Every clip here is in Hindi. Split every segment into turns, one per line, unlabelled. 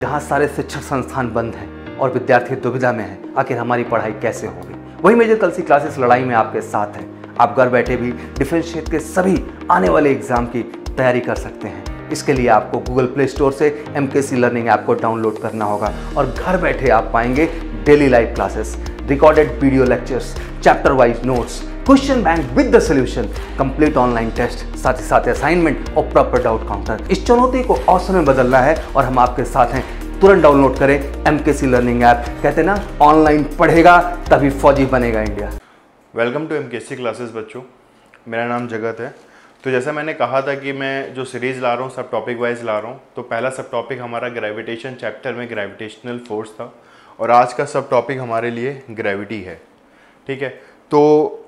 जहाँ सारे शिक्षण संस्थान बंद हैं और विद्यार्थी दुविधा में हैं, आखिर हमारी पढ़ाई कैसे होगी। वही मेजर कल सी क्लासेस लड़ाई में आपके साथ है। आप घर बैठे भी डिफेंस क्षेत्र के सभी आने वाले एग्जाम की तैयारी कर सकते हैं। इसके लिए आपको गूगल प्ले स्टोर से MKC लर्निंग ऐप को डाउनलोड करना होगा और घर बैठे आप पाएंगे daily live classes, recorded video lectures, chapter wise notes, question bank with the solution, complete online test, साथ ही साथ असाइनमेंट और प्रॉपर डाउट काउंटर। इस चुनौती को अवसर में बदलना है और हम आपके साथ हैं। तुरंत डाउनलोड करें MKC लर्निंग ऐप। कहते ना, ऑनलाइन पढ़ेगा तभी फौजी बनेगा India.
Welcome to MKC classes बच्चों, मेरा नाम जगत है। तो जैसा मैंने कहा था कि मैं जो सीरीज़ ला रहा हूँ सब टॉपिक वाइज ला रहा हूँ। तो पहला सब टॉपिक हमारा ग्रेविटेशन चैप्टर में ग्रेविटेशनल फोर्स था और आज का सब टॉपिक हमारे लिए ग्रेविटी है। ठीक है, तो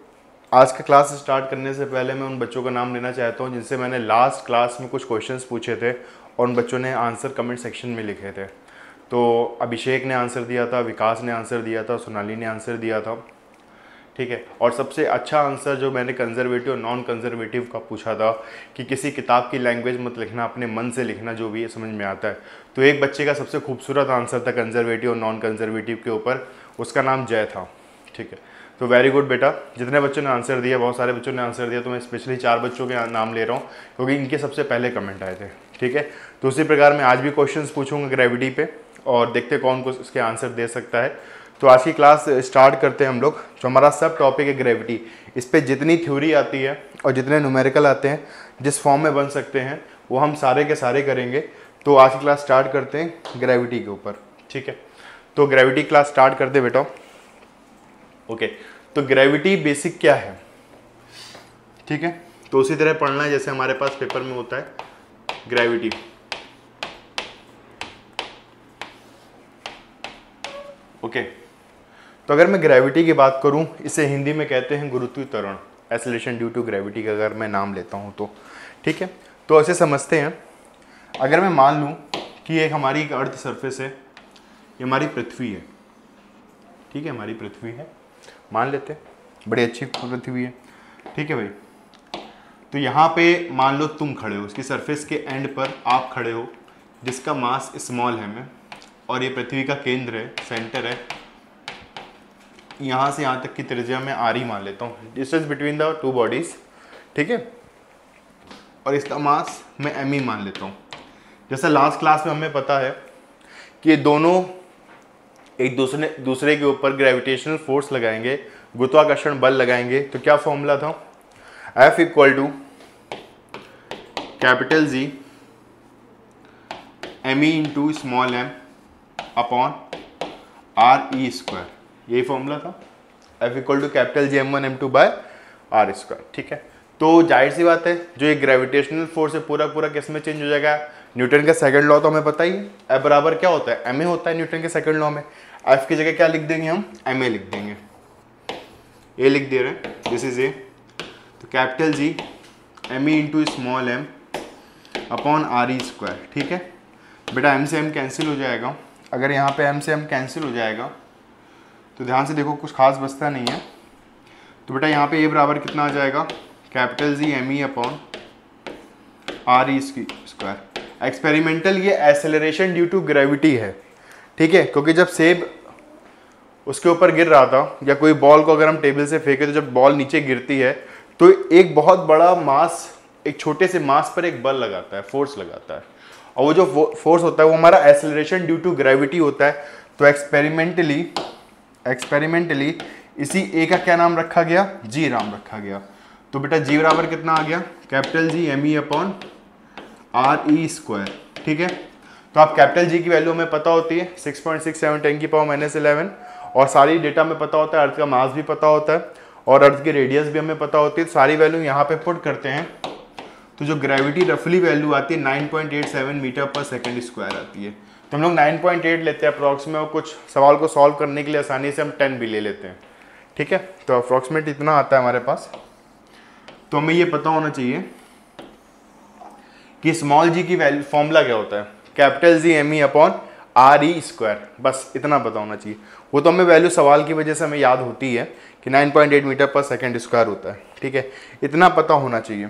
आज का क्लास स्टार्ट करने से पहले मैं उन बच्चों का नाम लेना चाहता हूँ जिनसे मैंने लास्ट क्लास में कुछ क्वेश्चंस पूछे थे और उन बच्चों ने आंसर कमेंट सेक्शन में लिखे थे। तो अभिषेक ने आंसर दिया था, विकास ने आंसर दिया था, सोनाली ने आंसर दिया था। ठीक है, और सबसे अच्छा आंसर जो मैंने कंजर्वेटिव और नॉन कंजर्वेटिव का पूछा था कि किसी किताब की लैंग्वेज मत लिखना, अपने मन से लिखना, जो भी समझ में आता है। तो एक बच्चे का सबसे खूबसूरत आंसर था कंजर्वेटिव और नॉन कंजर्वेटिव के ऊपर, उसका नाम जय था। ठीक है, तो वेरी गुड बेटा, जितने बच्चों ने आंसर दिया, बहुत सारे बच्चों ने आंसर दिया। तो मैं स्पेशली 4 बच्चों के नाम ले रहा हूँ क्योंकि इनके सबसे पहले कमेंट आए थे। ठीक है, तो उसी प्रकार मैं आज भी क्वेश्चंस पूछूंगा ग्रेविटी पे और देखते कौन को इसके आंसर दे सकता है। तो आज की क्लास स्टार्ट करते हैं हम लोग। जो हमारा सब टॉपिक है ग्रेविटी, इस पर जितनी थ्योरी आती है और जितने न्यूमेरिकल आते हैं, जिस फॉर्म में बन सकते हैं, वो हम सारे के सारे करेंगे। तो आज की क्लास स्टार्ट करते हैं ग्रेविटी के ऊपर। ठीक है, तो ग्रेविटी क्लास स्टार्ट करते बेटा। ओके, तो ग्रेविटी बेसिक क्या है? ठीक है, तो उसी तरह पढ़ना है जैसे हमारे पास पेपर में होता है ग्रेविटी। ओके, तो अगर मैं ग्रेविटी की बात करूं, इसे हिंदी में कहते हैं गुरुत्वाकर्षण, एक्सेलरेशन ड्यू टू ग्रेविटी का अगर मैं नाम लेता हूं तो। ठीक है, तो ऐसे समझते हैं। अगर मैं मान लूं कि एक हमारी एक अर्थ सरफेस है, ये हमारी पृथ्वी है। ठीक है, हमारी पृथ्वी है, मान लेते हैं, बड़ी अच्छी पृथ्वी है। ठीक है भाई, तो यहाँ पे मान लो तुम खड़े हो, इसकी सरफेस के एंड पर आप खड़े हो, जिसका मास स्मॉल है में, और ये पृथ्वी का केंद्र है, सेंटर है। यहाँ से यहाँ तक की त्रिज्या में R मान लेता हूँ, distance between the two bodies. ठीक है, और इसका मास मैं M मान लेता हूँ। जैसा लास्ट क्लास में हमें पता है कि ये दोनों एक दूसरे के ऊपर ग्रेविटेशनल फोर्स लगाएंगे, गुरुत्वाकर्षण बल लगाएंगे। तो क्या फॉर्मूला था? F equal to capital G ME into small m upon RE square, यही फॉर्मूला था। F equal to capital G M1 M2 by R square. ठीक है, तो जाहिर सी बात है, जो ये ग्रेविटेशनल फोर्स है पूरा पूरा किस में चेंज हो जाएगा? न्यूटन का सेकंड लॉ तो हमें पता ही है, F बराबर क्या होता है? ma होता है न्यूटन के सेकंड लॉ में। F की जगह क्या लिख देंगे हम? ma लिख देंगे। ये लिख दे रहे हैं, दिस इज ए। तो capital G ME into small m upon RE square. ठीक है बेटा, m से m कैंसिल हो जाएगा। अगर यहाँ पे m से m कैंसिल हो जाएगा तो ध्यान से देखो, कुछ खास बचता नहीं है। तो बेटा यहाँ पे ये बराबर कितना आ जाएगा? Capital G ME upon RE square. Experimental ये एक्सेलरेशन ड्यू टू ग्रेविटी है। ठीक है, क्योंकि जब सेब उसके ऊपर गिर रहा था, या कोई बॉल को अगर हम टेबल से फेंके तो जब बॉल नीचे गिरती है तो एक बहुत बड़ा मास एक छोटे से मास पर एक बल लगाता है, फोर्स लगाता है, और वो जो फोर्स होता है वो हमारा एक्सेलरेशन ड्यू टू ग्रेविटी होता है। तो एक्सपेरिमेंटली इसी ए का क्या नाम रखा गया? G नाम रखा गया। तो बेटा G बराबर कितना आ गया? Capital G ME upon RE square. ठीक है, तो आप कैपिटल G की वैल्यू हमें पता होती है 6.67 10 की पावर -11, और सारी डेटा में पता होता है, अर्थ का मास भी पता होता है और अर्थ की रेडियस भी हमें पता होती है। सारी वैल्यू यहाँ पे पुट करते हैं तो जो ग्रेविटी रफली वैल्यू आती है 9.87 मीटर पर सेकंड स्क्वायर आती है। तो हम लोग 9.8 लेते हैं अप्रॉक्सीमेट, और कुछ सवाल को सॉल्व करने के लिए आसानी से हम 10 भी ले लेते हैं। ठीक है, तो अप्रॉक्सीमेट इतना आता है हमारे पास। तो हमें ये पता होना चाहिए कि स्मॉल g की वैल्यू फॉर्मूला क्या होता है? Capital G ME upon RE square, बस इतना पता होना चाहिए। वो तो हमें वैल्यू सवाल की वजह से हमें याद होती है कि 9.8 मीटर पर सेकंड स्क्वायर होता है। ठीक है, इतना पता होना चाहिए।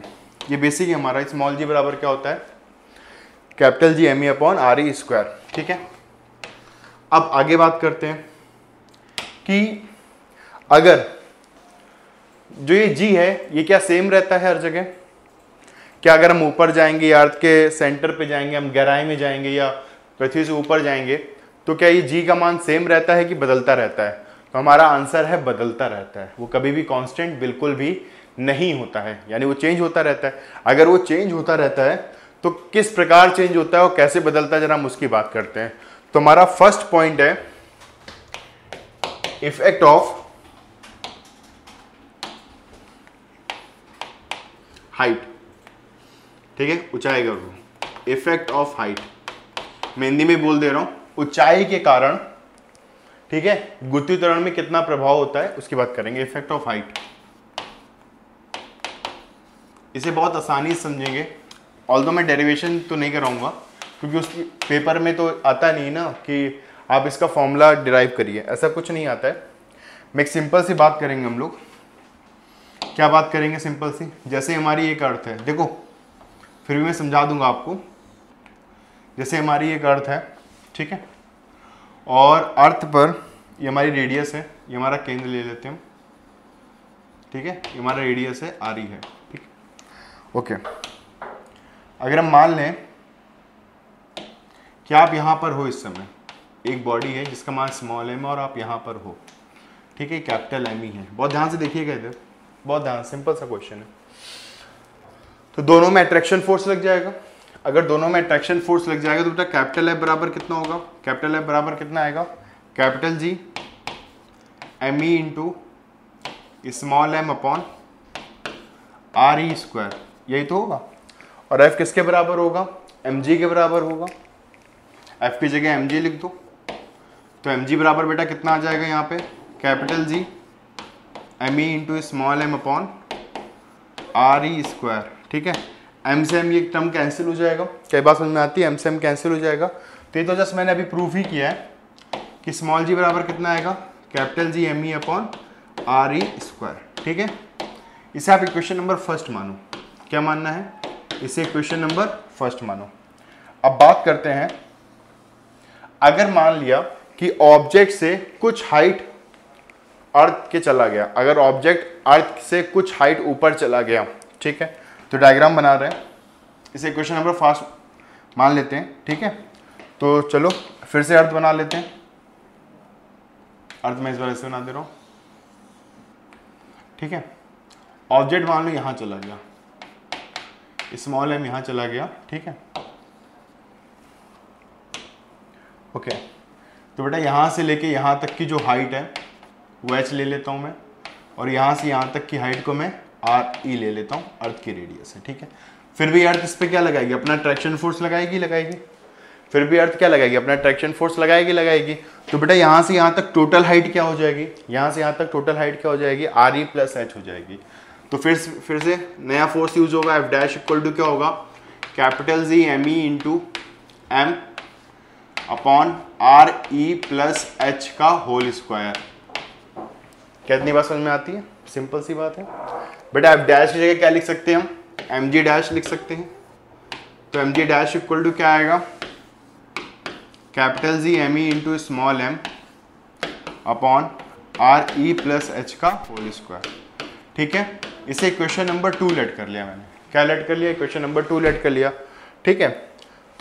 ये बेसिक है हमारा। स्मॉल g बराबर क्या होता है? Capital G ME upon RE square. ठीक है, अब आगे बात करते हैं कि अगर जो ये जी है ये क्या सेम रहता है हर जगह? क्या अगर हम ऊपर जाएंगे या अर्थ के सेंटर पे जाएंगे, हम गहराई में जाएंगे या पृथ्वी से ऊपर जाएंगे, तो क्या ये जी का मान सेम रहता है कि बदलता रहता है? तो हमारा आंसर है बदलता रहता है। वो कभी भी कांस्टेंट बिल्कुल भी नहीं होता है, यानी वो चेंज होता रहता है। अगर वो चेंज होता रहता है तो किस प्रकार चेंज होता है और कैसे बदलता है, जरा हम उसकी बात करते हैं। तो हमारा फर्स्ट पॉइंट है इफेक्ट ऑफ हाइट। ठीक है, ऊंचाई का रूप, इफेक्ट ऑफ हाइट। मैं हिंदी में बोल दे रहा हूं, ऊंचाई के कारण, ठीक है, गुरुत्वीय त्वरण में कितना प्रभाव होता है उसकी बात करेंगे, इफेक्ट ऑफ हाइट। इसे बहुत आसानी से समझेंगे, ऑल्दो मैं डेरिवेशन तो नहीं कराऊंगा क्योंकि उस पेपर में तो आता नहीं ना कि आप इसका फॉर्मूला डिराइव करिए, ऐसा कुछ नहीं आता है। मैं एक सिंपल सी बात करेंगे हम लोग। क्या बात करेंगे सिंपल सी? जैसे हमारी एक अर्थ है, देखो फिर भी मैं समझा दूंगा आपको। जैसे हमारी एक अर्थ है, ठीक है, और अर्थ पर ये हमारी रेडियस है, ये हमारा केंद्र ले लेते हैं हम, ठीक है, ये हमारा रेडियस है, आर है, ठीक है, ओके। अगर हम मान लें कि आप यहाँ पर हो, इस समय एक बॉडी है जिसका मान स्मॉल एम और आप यहाँ पर हो, ठीक है, कैपिटल एम ही है। बहुत ध्यान से देखिएगा इधर, बहुत ध्यान, सिंपल सा क्वेश्चन है। तो दोनों में अट्रैक्शन फोर्स लग जाएगा। अगर दोनों में अट्रैक्शन फोर्स लग जाएगा तो बेटा कैपिटल एफ बराबर कितना होगा? कैपिटल एफ बराबर कितना आएगा? Capital G M E into small M upon R E square, यही तो होगा। और एफ किसके बराबर होगा? एम जी के बराबर होगा। एफ की जगह एम जी लिख दो, तो एम जी बराबर बेटा कितना आ जाएगा यहाँ पे? Capital G M E into small M upon R E square, ठीक है। एम से एम ये टर्म कैंसिल हो जाएगा, कई बार समझ में आती है, एम से एम कैंसिल हो जाएगा। तो ये तो जस्ट मैंने अभी प्रूफ ही किया है कि स्मॉल जी बराबर कितना आएगा? Capital G M E upon R E square, ठीक है। इसे आप इक्वेशन नंबर फर्स्ट मानो। क्या मानना है? इसे इक्वेशन नंबर फर्स्ट मानो। अब बात करते हैं, अगर मान लिया कि ऑब्जेक्ट से कुछ हाइट अर्थ के चला गया, अगर ऑब्जेक्ट अर्थ से कुछ हाइट ऊपर चला गया, ठीक है, तो डायग्राम बना रहे हैं, इसे इक्वेशन नंबर फर्स्ट मान लेते हैं, ठीक है। तो चलो फिर से अर्थ बना लेते हैं। अर्थ मैं इस बार ऐसे बना दे रहा हूं, ठीक है। ऑब्जेक्ट मान लो यहां चला गया, स्मॉल एम यहां चला गया, ठीक है, ओके। तो बेटा यहां से लेके यहां तक की जो हाइट है वो एच ले लेता हूं मैं, और यहां से यहां तक की हाइट को मैं आर ई ले लेता हूं, अर्थ की रेडियस है, ठीक है। फिर भी अर्थ इस पे क्या लगाएगी? अपना ट्रैक्शन फोर्स लगाएगी। फिर भी अर्थ क्या लगाएगी? अपना ट्रैक्शन फोर्स लगाएगी। तो बेटा यहां से यहां तक टोटल हाइट क्या हो जाएगी? यहां से यहां तक टोटल हाइट क्या हो जाएगी? आर ई प्लस एच हो जाएगी। तो फिर से नया फोर्स यूज होगा, एफ डैश इक्वल टू क्या होगा? Capital G M E into M upon R E plus H का होल स्क्वायर। कितनी बात समझ में आती है? सिंपल सी बात है बेटा। एफ डैश की जगह क्या लिख सकते हैं हम? एम जी डैश लिख सकते हैं। तो M G dash equal to क्या आएगा? Capital G M E into small M upon R E plus H का होल स्क्वायर, ठीक है। इसे इक्वेशन नंबर 2 लेट कर लिया मैंने। क्या लेट कर लिया? इक्वेशन नंबर 2 लेट कर लिया, ठीक है।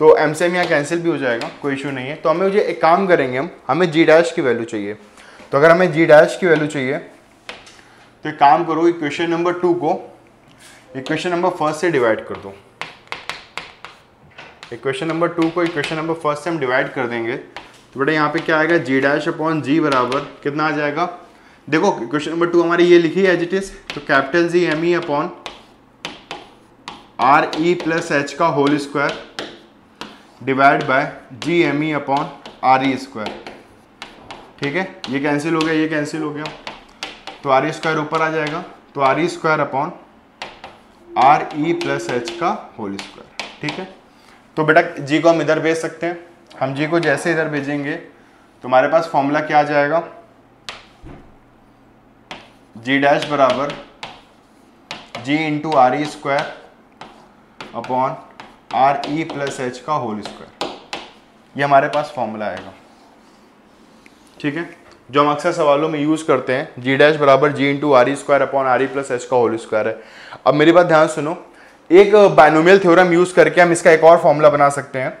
तो एम से एम यहाँ कैंसिल भी हो जाएगा, कोई इशू नहीं है। तो हमें मुझे एक काम करेंगे, हमें जी डैश की वैल्यू चाहिए। तो अगर हमें जी डैश की वैल्यू चाहिए तो एक काम करो, इक्वेशन नंबर 2 को इक्वेशन नंबर फर्स्ट से डिवाइड कर दो। इक्वेशन नंबर 2 को इक्वेशन नंबर फर्स्ट से हम डिवाइड कर देंगे तो बेटा यहाँ पे क्या आएगा? जी डैश अपॉन जी बराबर कितना आ जाएगा? देखो इक्वेशन नंबर 2 हमारी ये लिखी है एज इट इज, तो capital G M E upon R E plus H का whole square divide by G M E upon R E square, ठीक है। ये कैंसिल हो गया, ये कैंसिल हो गया, तो आर ई स्क्वायर ऊपर आ जाएगा। तो are E square upon R E plus H का होल स्क्वायर, ठीक है। तो बेटा जी को हम इधर भेज सकते हैं। हम जी को जैसे इधर भेजेंगे तो हमारे पास फॉर्मूला क्या आ जाएगा? जी डैश बराबर G into R E square upon R E plus H का होल स्क्वायर। ये हमारे पास फॉर्मूला आएगा, ठीक है, जो हम अक्सर सवालों में यूज करते हैं, जी डैश बराबर G into R E square upon R E plus H का होल स्क्वायर है। अब मेरी बात ध्यान सुनो, एक बाइनोमियल थ्योरम यूज करके हम इसका एक और फॉर्मूला बना सकते हैं।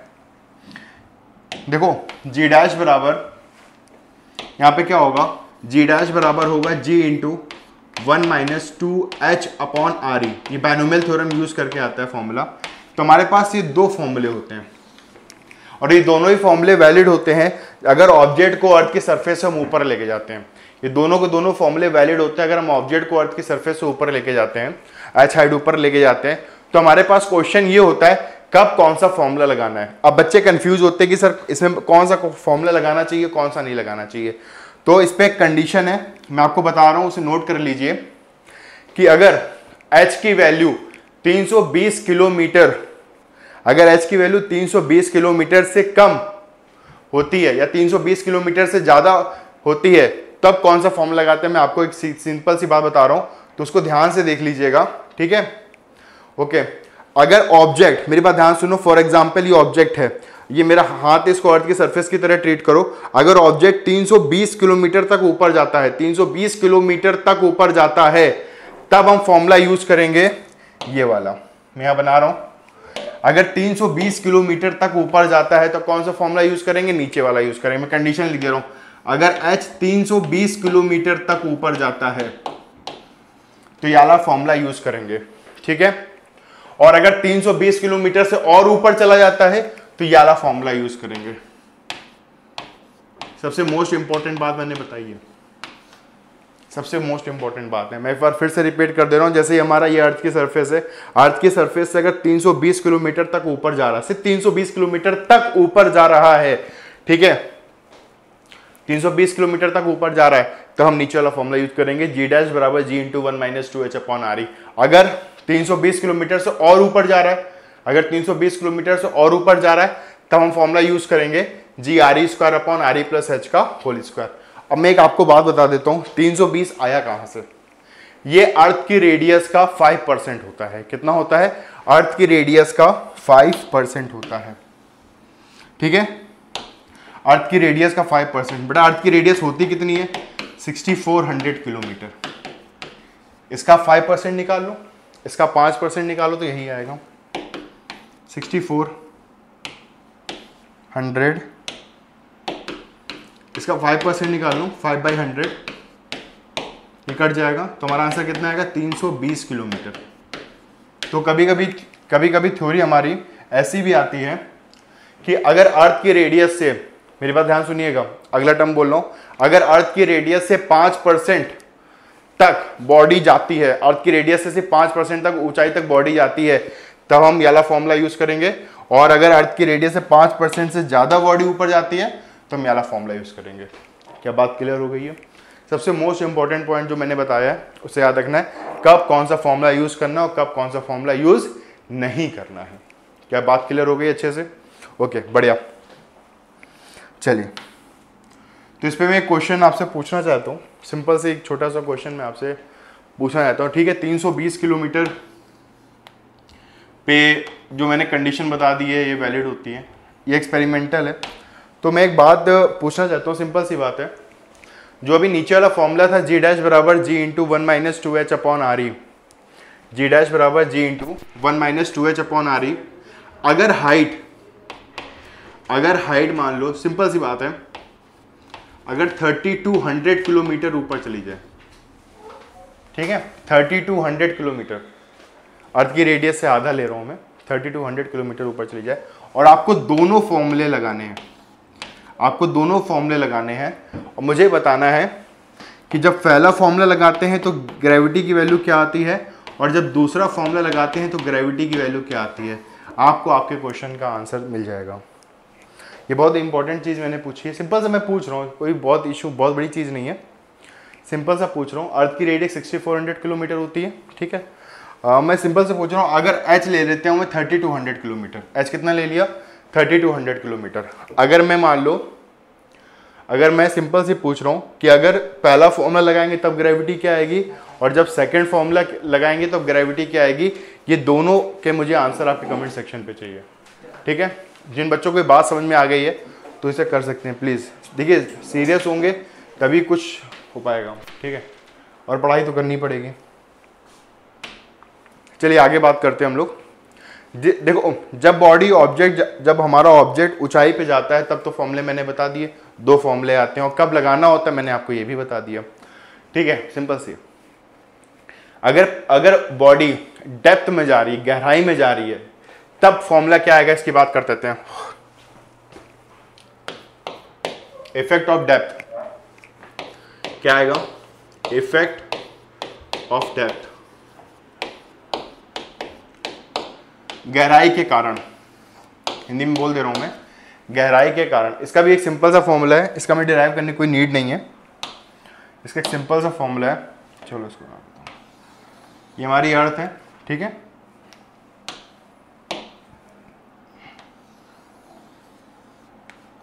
देखो जी डैश बराबर, यहां पे क्या होगा, जी डैश बराबर होगा G into 1 minus 2h upon R E. ये बाइनोमियल थ्योरम यूज करके आता है फॉर्मूला। तो हमारे पास ये दो फॉर्मूले होते हैं और ये दोनों ही फॉर्मूले वैलिड होते हैं अगर ऑब्जेक्ट को अर्थ की सरफेस से हम ऊपर लेके जाते हैं। ये दोनों के दोनों फॉर्मूले वैलिड होते हैं अगर हम ऑब्जेक्ट को अर्थ की सरफेस से ऊपर लेके जाते हैं, एच हाइट ऊपर लेके जाते हैं। तो हमारे पास क्वेश्चन ये होता है कब कौन सा फॉर्मूला लगाना है। अब बच्चे कंफ्यूज होते हैं कि सर इसमें कौन सा फॉर्मूला लगाना चाहिए, कौन सा नहीं लगाना चाहिए। तो इस पे एक कंडीशन है, मैं आपको बता रहा हूं, उसे नोट कर लीजिए कि अगर h की वैल्यू 320 किलोमीटर, अगर h की वैल्यू 320 किलोमीटर से कम होती है या 320 किलोमीटर से ज्यादा होती है तब कौन सा फॉर्मूला लगाते हैं। मैं आपको एक सिंपल सी बात बता रहा हूं, तो उसको ध्यान से देख लीजिएगा, ठीक है। ओके, अगर ऑब्जेक्ट, मेरी बात ध्यान सुनो, फॉर एग्जांपल ये ऑब्जेक्ट है, ये मेरा हाथ, इसको अर्थ की सरफेस की तरह ट्रीट करो। अगर ऑब्जेक्ट 320 किलोमीटर तक ऊपर जाता है, 320 किलोमीटर तक ऊपर जाता है, तब हम फॉर्मूला यूज करेंगे ये वाला, मैं यहां बना रहा हूं। अगर 320 किलोमीटर तक ऊपर जाता है तो कौन सा फॉर्मूला यूज करेंगे, नीचे वाला यूज करेंगे। मैं कंडीशन लिख दे रहा हूं, अगर h 320 किलोमीटर तक ऊपर जाता है तो ये वाला फॉर्मूला यूज करेंगे, ठीक है। और अगर 320 किलोमीटर से और ऊपर चला जाता है तो ये वाला फॉर्मूला यूज करेंगे। सबसे मोस्ट इंपॉर्टेंट बात मैंने बताई है, सबसे मोस्ट इंपॉर्टेंट बात है, मैं एक बार फिर से रिपीट कर दे रहा हूं। जैसे ही हमारा ये अर्थ की सरफेस है, अर्थ की सरफेस से अगर 320 किलोमीटर तक ऊपर जा रहा है, सिर्फ 320 किलोमीटर तक ऊपर जा रहा है, ठीक है, 320 किलोमीटर तक ऊपर जा रहा है, तो हम नीचे वाला फॉर्मूला यूज करेंगे, जी डैश बराबर G into 1 minus 2h upon R E. अगर 320 किलोमीटर से और ऊपर जा रहा है, अगर 320 किलोमीटर से और ऊपर जा रहा है, तब हम फॉर्मूला यूज करेंगे G R E square upon R E plus H का होल स्क्वायर। अब मैं एक आपको बात बता देता हूं, 320 आया कहां से, ये अर्थ की रेडियस का 5% होता है। कितना होता है, अर्थ की रेडियस का 5% होता है, ठीक है, अर्थ की रेडियस का 5%। बेटा अर्थ की रेडियस होती कितनी है, 6400 किलोमीटर। इसका 5% निकाल लो, इसका 5% निकालो तो यही आएगा 6400, इसका 5% निकाल लो, 5/100 ये कट जाएगा, तो हमारा आंसर कितना आएगा, 320 किलोमीटर। तो कभी कभी थ्योरी हमारी ऐसी भी आती है कि अगर अर्थ की रेडियस से, मेरी बात ध्यान सुनिएगा, अगला टर्म बोल रहा हूं, अगर अर्थ की रेडियस से 5% तक बॉडी जाती है, अर्थ की रेडियस से सिर्फ 5% तक ऊंचाई तक बॉडी जाती है, तब हम ये वाला फॉर्मूला यूज करेंगे। और अगर अर्थ की रेडियस से 5% से ज्यादा बॉडी ऊपर जाती है तो हम ये वाला फॉर्मूला यूज करेंगे। क्या बात क्लियर हो गई है। सबसे मोस्ट इंपॉर्टेंट पॉइंट जो मैंने बताया है उसे याद रखना है, कब कौन सा फॉर्मूला यूज करना है और कब कौन सा फॉर्मूला यूज नहीं करना है। क्या बात क्लियर हो गई अच्छे से, ओके बढ़िया। चलिए, तो इस पे मैं एक क्वेश्चन आपसे पूछना चाहता हूँ, सिंपल से एक छोटा सा क्वेश्चन मैं आपसे पूछना चाहता हूँ, ठीक है। 320 किलोमीटर पे जो मैंने कंडीशन बता दी है ये वैलिड होती है, ये एक्सपेरिमेंटल है। तो मैं एक बात पूछना चाहता हूँ, सिंपल सी बात है, जो अभी नीचे वाला फॉर्मूला था जी डैश बराबर G into 1 minus 2h upon R E, G dash बराबर G into 1 minus 2h upon R E, अगर हाइट मान लो, सिंपल सी बात है, अगर 3200 किलोमीटर ऊपर चली जाए, ठीक है, 3200 किलोमीटर, अर्थ की रेडियस से आधा ले रहा हूं मैं, 3200 किलोमीटर ऊपर चली जाए, और आपको दोनों फॉर्मूले लगाने हैं, आपको दोनों फॉर्मूले लगाने हैं, और मुझे बताना है कि जब पहला फॉर्मूला लगाते हैं तो ग्रेविटी की वैल्यू क्या आती है, और जब दूसरा फॉर्मूला लगाते हैं तो ग्रेविटी की वैल्यू क्या आती है। आपको आपके क्वेश्चन का आंसर मिल जाएगा। ये बहुत इंपॉर्टेंट चीज़ मैंने पूछी है, सिंपल सा मैं पूछ रहा हूँ, कोई बहुत इशू, बहुत बड़ी चीज़ नहीं है, सिंपल सा पूछ रहा हूँ। अर्थ की रेडियस 6400 किलोमीटर होती है, ठीक है। मैं सिंपल से पूछ रहा हूँ, अगर h ले लेते हैं मैं 3200 किलोमीटर, h कितना ले लिया, 3200 किलोमीटर। अगर मैं मान लो, अगर मैं सिंपल से पूछ रहा हूँ कि अगर पहला फॉर्मूला लगाएंगे तब ग्रेविटी क्या आएगी, और जब सेकंड फॉर्मूला लगाएंगे तब ग्रेविटी क्या आएगी, ये दोनों के मुझे आंसर आपके कमेंट सेक्शन पे चाहिए, ठीक है। जिन बच्चों को बात समझ में आ गई है तो इसे कर सकते हैं प्लीज़। देखिए सीरियस होंगे तभी कुछ हो पाएगा, ठीक है, और पढ़ाई तो करनी पड़ेगी। चलिए आगे बात करते हैं हम लोग। देखो जब बॉडी ऑब्जेक्ट, जब हमारा ऑब्जेक्ट ऊंचाई पे जाता है तब तो फॉर्मूले मैंने बता दिए, 2 फॉर्मूले आते हैं, और कब लगाना होता है मैंने आपको ये भी बता दिया, ठीक है, सिंपल सी। अगर बॉडी डेप्थ में जा रही है, गहराई में जा रही है, तब फॉर्मूला क्या आएगा इसकी बात कर देते हैं। इफेक्ट ऑफ डेप्थ क्या आएगा? इफेक्ट ऑफ डेप्थ, गहराई के कारण, हिंदी में बोल दे रहा हूं मैं, गहराई के कारण। इसका भी एक सिंपल सा फॉर्मूला है, इसका मैं डिराइव करने की कोई नीड नहीं है, इसका एक सिंपल सा फॉर्मूला है। चलो इसको ये हमारी अर्थ है, ठीक है,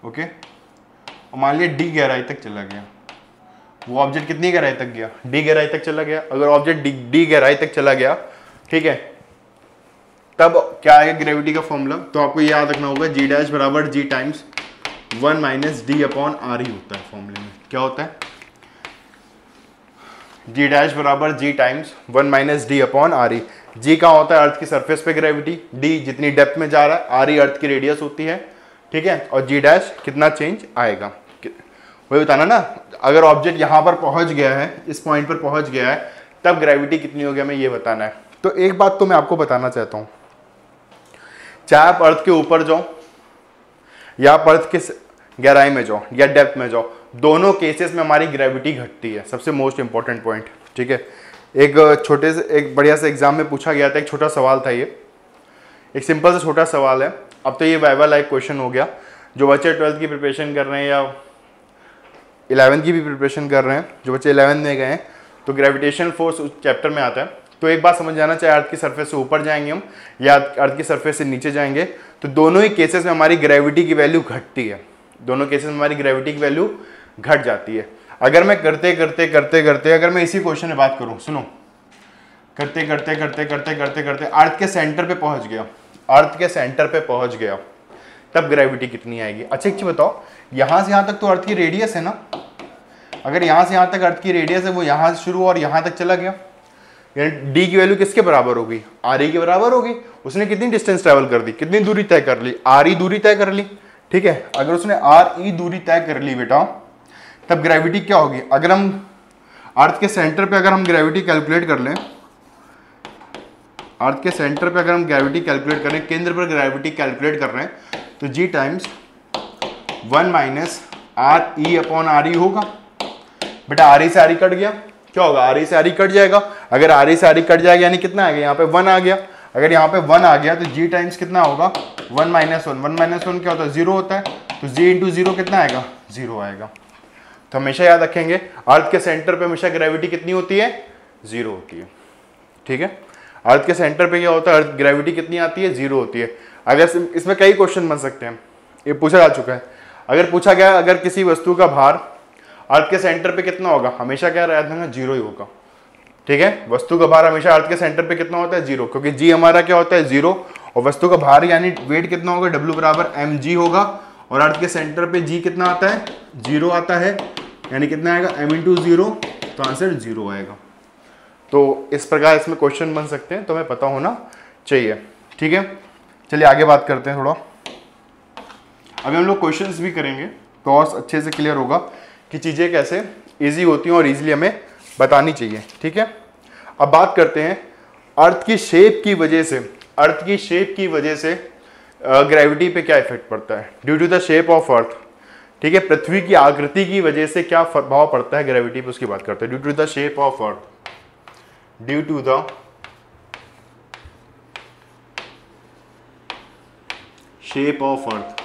ओके, और मान लिया डी गहराई तक चला गया, वो ऑब्जेक्ट कितनी गहराई तक गया? डी गहराई तक चला गया। अगर ऑब्जेक्ट डी गहराई तक चला गया, ठीक है, तब क्या आएगा ग्रेविटी का फॉर्मूला? तो आपको याद रखना होगा जी डैश बराबर G times 1 minus D upon R ही होता है फॉर्मूले में। क्या होता है? जी डैश बराबर G times 1 minus D upon R ही। जी का होता है अर्थ की सरफेस पे ग्रेविटी, डी जितनी डेप्थ में जा रहा है, आर ही अर्थ की रेडियस होती है, ठीक है, और जी डैश कितना चेंज आएगा वही बताना ना। अगर ऑब्जेक्ट यहाँ पर पहुंच गया है, इस पॉइंट पर पहुंच गया है, तब ग्रेविटी कितनी हो गया हमें ये बताना है। तो एक बात तो मैं आपको बताना चाहता हूं, चाहे आप अर्थ के ऊपर जाओ या आप अर्थ के गहराई में जाओ या डेप्थ में जाओ, दोनों केसेस में हमारी ग्रेविटी घटती है। सबसे मोस्ट इंपॉर्टेंट पॉइंट, ठीक है। एक बढ़िया से एग्जाम में पूछा गया था, एक छोटा सवाल था, ये एक सिंपल सा छोटा सवाल है। अब तो ये वाइवा लाइक क्वेश्चन हो गया। जो बच्चे 12th की प्रिपरेशन कर रहे हैं या 11th की भी प्रिपरेशन कर रहे हैं, जो बच्चे 11th में गए हैं, तो ग्रेविटेशनल फोर्स उस चैप्टर में आता है। तो एक बात समझ जाना, चाहे अर्थ की सरफेस से ऊपर जाएंगे हम या अर्थ की सरफेस से नीचे जाएंगे, तो दोनों ही केसेस में हमारी ग्रेविटी की वैल्यू घटती है। दोनों केसेस में हमारी ग्रेविटी की वैल्यू घट जाती है। अगर मैं करते करते करते करते अगर मैं इसी क्वेश्चन में बात करूं, सुनो, करते करते करते करते करते करते अर्थ के सेंटर पे पहुंच गया, अर्थ के सेंटर पे पहुंच गया, तब ग्रेविटी कितनी आएगी? अच्छा एक चीज बताओ, यहां से यहां तक तो अर्थ की रेडियस है ना। अगर यहां से यहां तक अर्थ की रेडियस है, वो यहां से शुरू और यहां तक चला गया, यानी डी की वैल्यू किसके बराबर होगी? आर ई के बराबर होगी। उसने कितनी डिस्टेंस ट्रेवल कर दी, कितनी दूरी तय कर ली? आर ई दूरी तय कर ली, ठीक है। अगर उसने आर ई दूरी तय कर ली बेटा, तब ग्रेविटी क्या होगी? अगर हम अर्थ के सेंटर पे अगर हम ग्रेविटी कैलकुलेट कर लें, अर्थ के सेंटर पे अगर हम ग्रेविटी कैलकुलेट करें, केंद्र पर ग्रेविटी कैलकुलेट कर रहे हैं, तो G times 1 minus R E upon R E होगा। बेटा आर ई से आर ई कट गया, क्या होगा? आर ई से आर ई कट जाएगा। अगर आर ई से आर ई कट जाएगा यानी कितना आ गया? यहाँ पे 1 आ गया। अगर यहाँ पे 1 आ गया तो जी टाइम्स कितना होगा? 1 माइनस 1। 1 माइनस 1 क्या होता है? 0 होता है। तो जी इंटू 0 कितना आएगा? 0 आएगा। तो हमेशा याद रखेंगे, अर्थ के सेंटर पे हमेशा ग्रेविटी कितनी होती है? 0 होती है, ठीक है। अर्थ के सेंटर पे क्या होता है? अर्थ ग्रेविटी कितनी आती है? 0 होती है। अगर इसमें कई क्वेश्चन बन सकते हैं, ये पूछा जा चुका है। अगर पूछा गया अगर किसी वस्तु का भार अर्थ के सेंटर पे कितना होगा, हमेशा क्या रहेगा? 0 ही होगा, ठीक है। वस्तु का भार हमेशा अर्थ के सेंटर पे कितना होता है? 0, क्योंकि जी हमारा क्या होता है? 0, और वस्तु का भार यानी वेट कितना होगा? W बराबर mg होगा, और अर्थ के सेंटर पे जी कितना आता है? 0 आता है, यानी कितना आएगा? m इंटू 0, तो आंसर 0 आएगा। तो इस प्रकार इसमें क्वेश्चन बन सकते हैं, तो हमें पता होना चाहिए, ठीक है। चलिए आगे बात करते हैं थोड़ा। अभी हम लोग क्वेश्चंस भी करेंगे, तो और अच्छे से क्लियर होगा कि चीज़ें कैसे इजी होती हैं और इजीली हमें बतानी चाहिए, ठीक है। अब बात करते हैं अर्थ की शेप की वजह से, अर्थ की शेप की वजह से ग्रेविटी पे क्या इफेक्ट पड़ता है? Due to the shape of earth, ठीक है। पृथ्वी की आकृति की वजह से क्या प्रभाव पड़ता है ग्रेविटी पे, उसकी बात करते हैं। Due to the shape of earth, due to the shape of earth,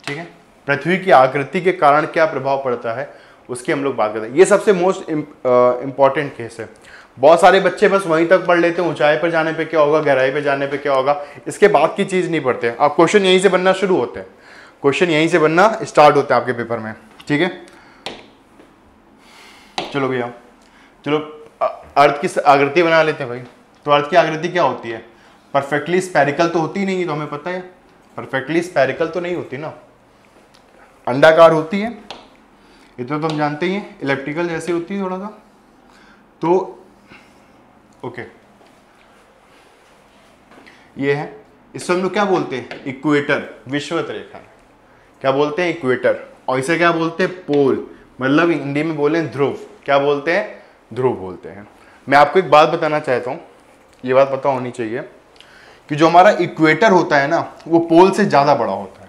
ठीक है। पृथ्वी की आकृति के कारण क्या प्रभाव पड़ता है उसकी हम लोग बात करते हैं। ये सबसे मोस्ट इंपॉर्टेंट केस है। बहुत सारे बच्चे बस वहीं तक पढ़ लेते हैं, ऊंचाई पर जाने पे क्या होगा, गहराई पे जाने पे क्या होगा, इसके बाद की चीज नहीं पढ़ते। आप क्वेश्चन यहीं से बनना शुरू होते हैं, क्वेश्चन यहीं से बनना स्टार्ट होता है आपके पेपर में, ठीक है। चलो भैया, चलो अर्थ की आकृति बना लेते हैं भाई। तो अर्थ की आकृति क्या होती है? परफेक्टली स्फेरिकल तो होती नहीं, तो हमें पता है परफेक्टली स्फेरिकल तो नहीं होती ना, अंडाकार होती है, इतना तो हम जानते ही हैं। इलेप्टिकल जैसी होती है थोड़ा सा। तो ओके, ये है, इसको हम लोग क्या बोलते हैं? इक्वेटर, विषुवत रेखा। क्या बोलते हैं? इक्वेटर। और इसे क्या बोलते हैं? पोल, मतलब हिंदी में बोले ध्रुव। क्या बोलते हैं? ध्रुव बोलते हैं। मैं आपको एक बात बताना चाहता हूँ, ये बात पता होनी चाहिए कि जो हमारा इक्वेटर होता है ना, वो पोल से ज़्यादा बड़ा होता है।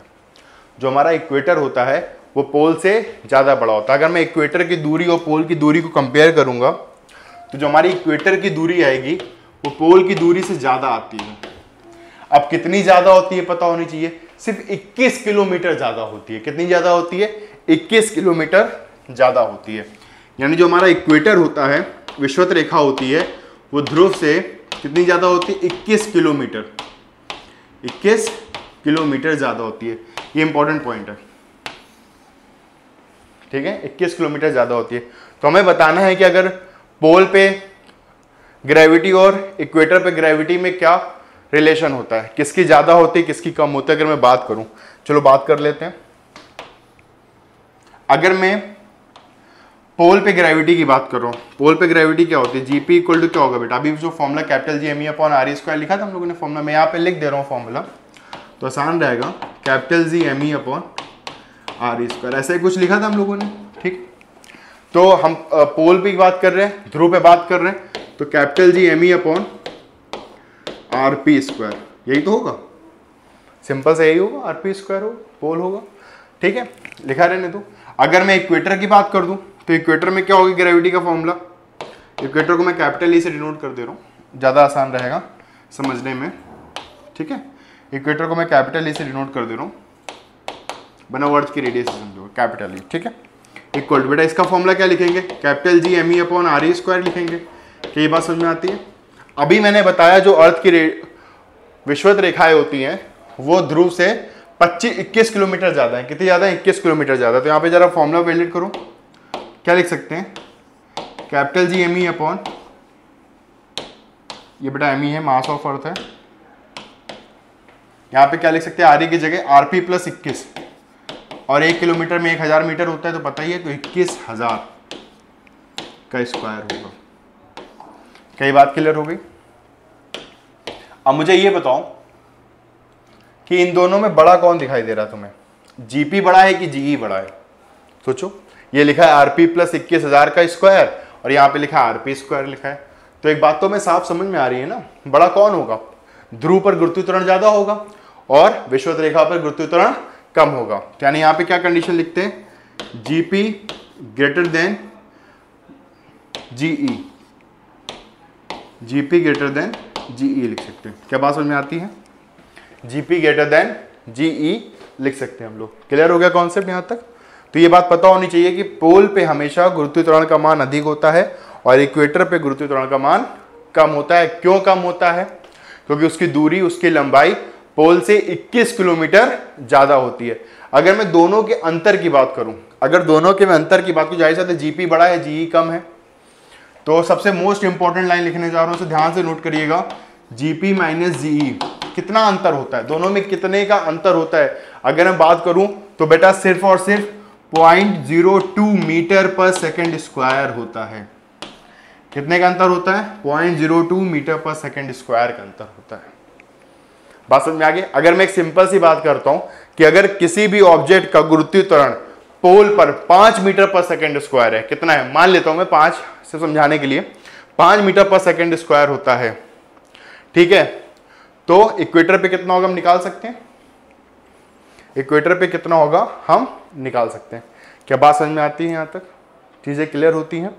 जो हमारा इक्वेटर होता है वो पोल से ज़्यादा बड़ा होता है। अगर मैं इक्वेटर की दूरी और पोल की दूरी को कंपेयर करूँगा तो जो हमारी इक्वेटर की दूरी आएगी वो पोल की दूरी से ज़्यादा आती है। अब कितनी ज़्यादा होती है पता होनी चाहिए, सिर्फ 21 किलोमीटर ज़्यादा होती है। कितनी ज़्यादा होती है? 21 किलोमीटर ज़्यादा होती है। यानी जो हमारा इक्वेटर होता है, विषुवत रेखा होती है, वो ध्रुव से कितनी ज़्यादा होती है? 21 किलोमीटर, 21 किलोमीटर ज़्यादा होती है। ये इंपॉर्टेंट पॉइंट है, ठीक है, 21 किलोमीटर ज़्यादा होती है। तो हमें बताना है कि अगर पोल पे ग्रेविटी और इक्वेटर पे ग्रेविटी में क्या रिलेशन होता है, किसकी ज़्यादा होती है किसकी कम होती है। अगर मैं बात करूं, चलो बात कर लेते हैं। अगर मैं पोल पे ग्रेविटी की बात कर रहा हूं, पोल पे ग्रेविटी क्या होती है? जीपी इक्वल टू क्या होगा बेटा? अभी जो formula capital G M E upon R E square लिखा था हम लोगों ने फॉर्मूला, मैं यहाँ पे लिख दे रहा हूँ फॉर्मूला, तो आसान रहेगा। Capital G M E upon R E square, ऐसा ही कुछ लिखा था हम लोगों ने, ठीक। तो हम पोल पे बात कर रहे हैं, ध्रुव पे बात कर रहे हैं, तो capital G M E upon R P square, यही तो होगा, सिंपल से यही होगा, आर पी स्क्वायर होगा, पोल होगा, ठीक है, लिखा रहने दो। अगर मैं इक्वेटर की बात कर दूं तो इक्वेटर में क्या होगी ग्रेविटी का फॉर्मूला? इक्वेटर को मैं कैपिटल ई से डिनोट कर दे रहा हूँ, ज़्यादा आसान रहेगा समझने में, ठीक है। इक्वेटर को मैं कैपिटल ई से डिनोट कर दे रहा हूँ, बना अर्थ की रेडियस समझो, कैपिटल ई, ठीक है। इक्वल बेटा इसका फॉर्मूला क्या लिखेंगे? Capital G M E upon R E square लिखेंगे। क्या ये बात समझ में आती है? अभी मैंने बताया जो अर्थ की विषुवत रेखाएं होती हैं वो ध्रुव से 21 किलोमीटर ज़्यादा है। कितनी ज़्यादा है? 21 किलोमीटर ज़्यादा। तो यहाँ पे जरा फॉर्मूला वैलिडेट करो, क्या लिख सकते हैं? Capital G M E upon, ये बेटा एम ई है, मास ऑफ अर्थ है, यहाँ पे क्या लिख सकते हैं? आर ई की जगह आर पी प्लस 21, और 1 किलोमीटर में 1000 मीटर होता है तो पता ही है, तो 21,000 का स्क्वायर होगा। कई बात क्लियर हो गई? अब मुझे ये बताओ कि इन दोनों में बड़ा कौन दिखाई दे रहा है तुम्हें? जीपी बड़ा है कि जीई बड़ा है? सोचो, ये लिखा है आरपी प्लस 21,000 का स्क्वायर और यहाँ पे लिखा है आरपी स्क्वायर लिखा है, तो एक बात तो हमें साफ समझ में आ रही है ना, बड़ा कौन होगा? ध्रुव पर गुरुत्वाकर्षण ज्यादा होगा और विषुवत रेखा पर गुरुत्वाकर्षण कम होगा। तो यानी यहाँ पे क्या कंडीशन लिखते हैं? GP greater than GE, GP greater than GE लिख सकते हैं। क्या बात समझ में आती है? जीपी ग्रेटर देन जीई लिख सकते हैं हम लोग। क्लियर हो गया कॉन्सेप्ट यहाँ तक? तो ये बात पता होनी चाहिए कि पोल पे हमेशा गुरुत्वाकर्षण का मान अधिक होता है और इक्वेटर पे गुरुत्वाकर्षण का मान कम होता है। क्यों कम होता है? क्योंकि उसकी दूरी, उसकी लंबाई पोल से 21 किलोमीटर ज्यादा होती है। अगर मैं दोनों के अंतर की बात करूं, अगर दोनों के मैं अंतर की बात करूं, जाहिर सी बात है जीपी बड़ा है जीई कम है, तो सबसे मोस्ट इंपॉर्टेंट लाइन लिखने जा रहा हूं, तो ध्यान से नोट करिएगा, जीपी माइनस जीई कितना अंतर होता है, दोनों में कितने का अंतर होता है। अगर मैं बात करूं तो बेटा सिर्फ और सिर्फ 0.02 मीटर पर सेकेंड स्क्वायर होता है। कितने का अंतर होता है? 0.02 मीटर पर सेकेंड स्क्वायर का अंतर होता है। बात समझ में आ गई? अगर मैं एक सिंपल सी बात करता हूं कि अगर किसी भी ऑब्जेक्ट का गुरुत्वाकर्षण पोल पर 5 मीटर पर सेकेंड स्क्वायर है, कितना है? मान लेता हूं मैं 5 से समझाने के लिए 5 मीटर पर सेकेंड स्क्वायर होता है, ठीक है, तो इक्वेटर पे कितना होगा हम निकाल सकते हैं? इक्वेटर पे कितना होगा हम निकाल सकते हैं। क्या बात समझ में आती है? यहां तक चीजें क्लियर होती हैं?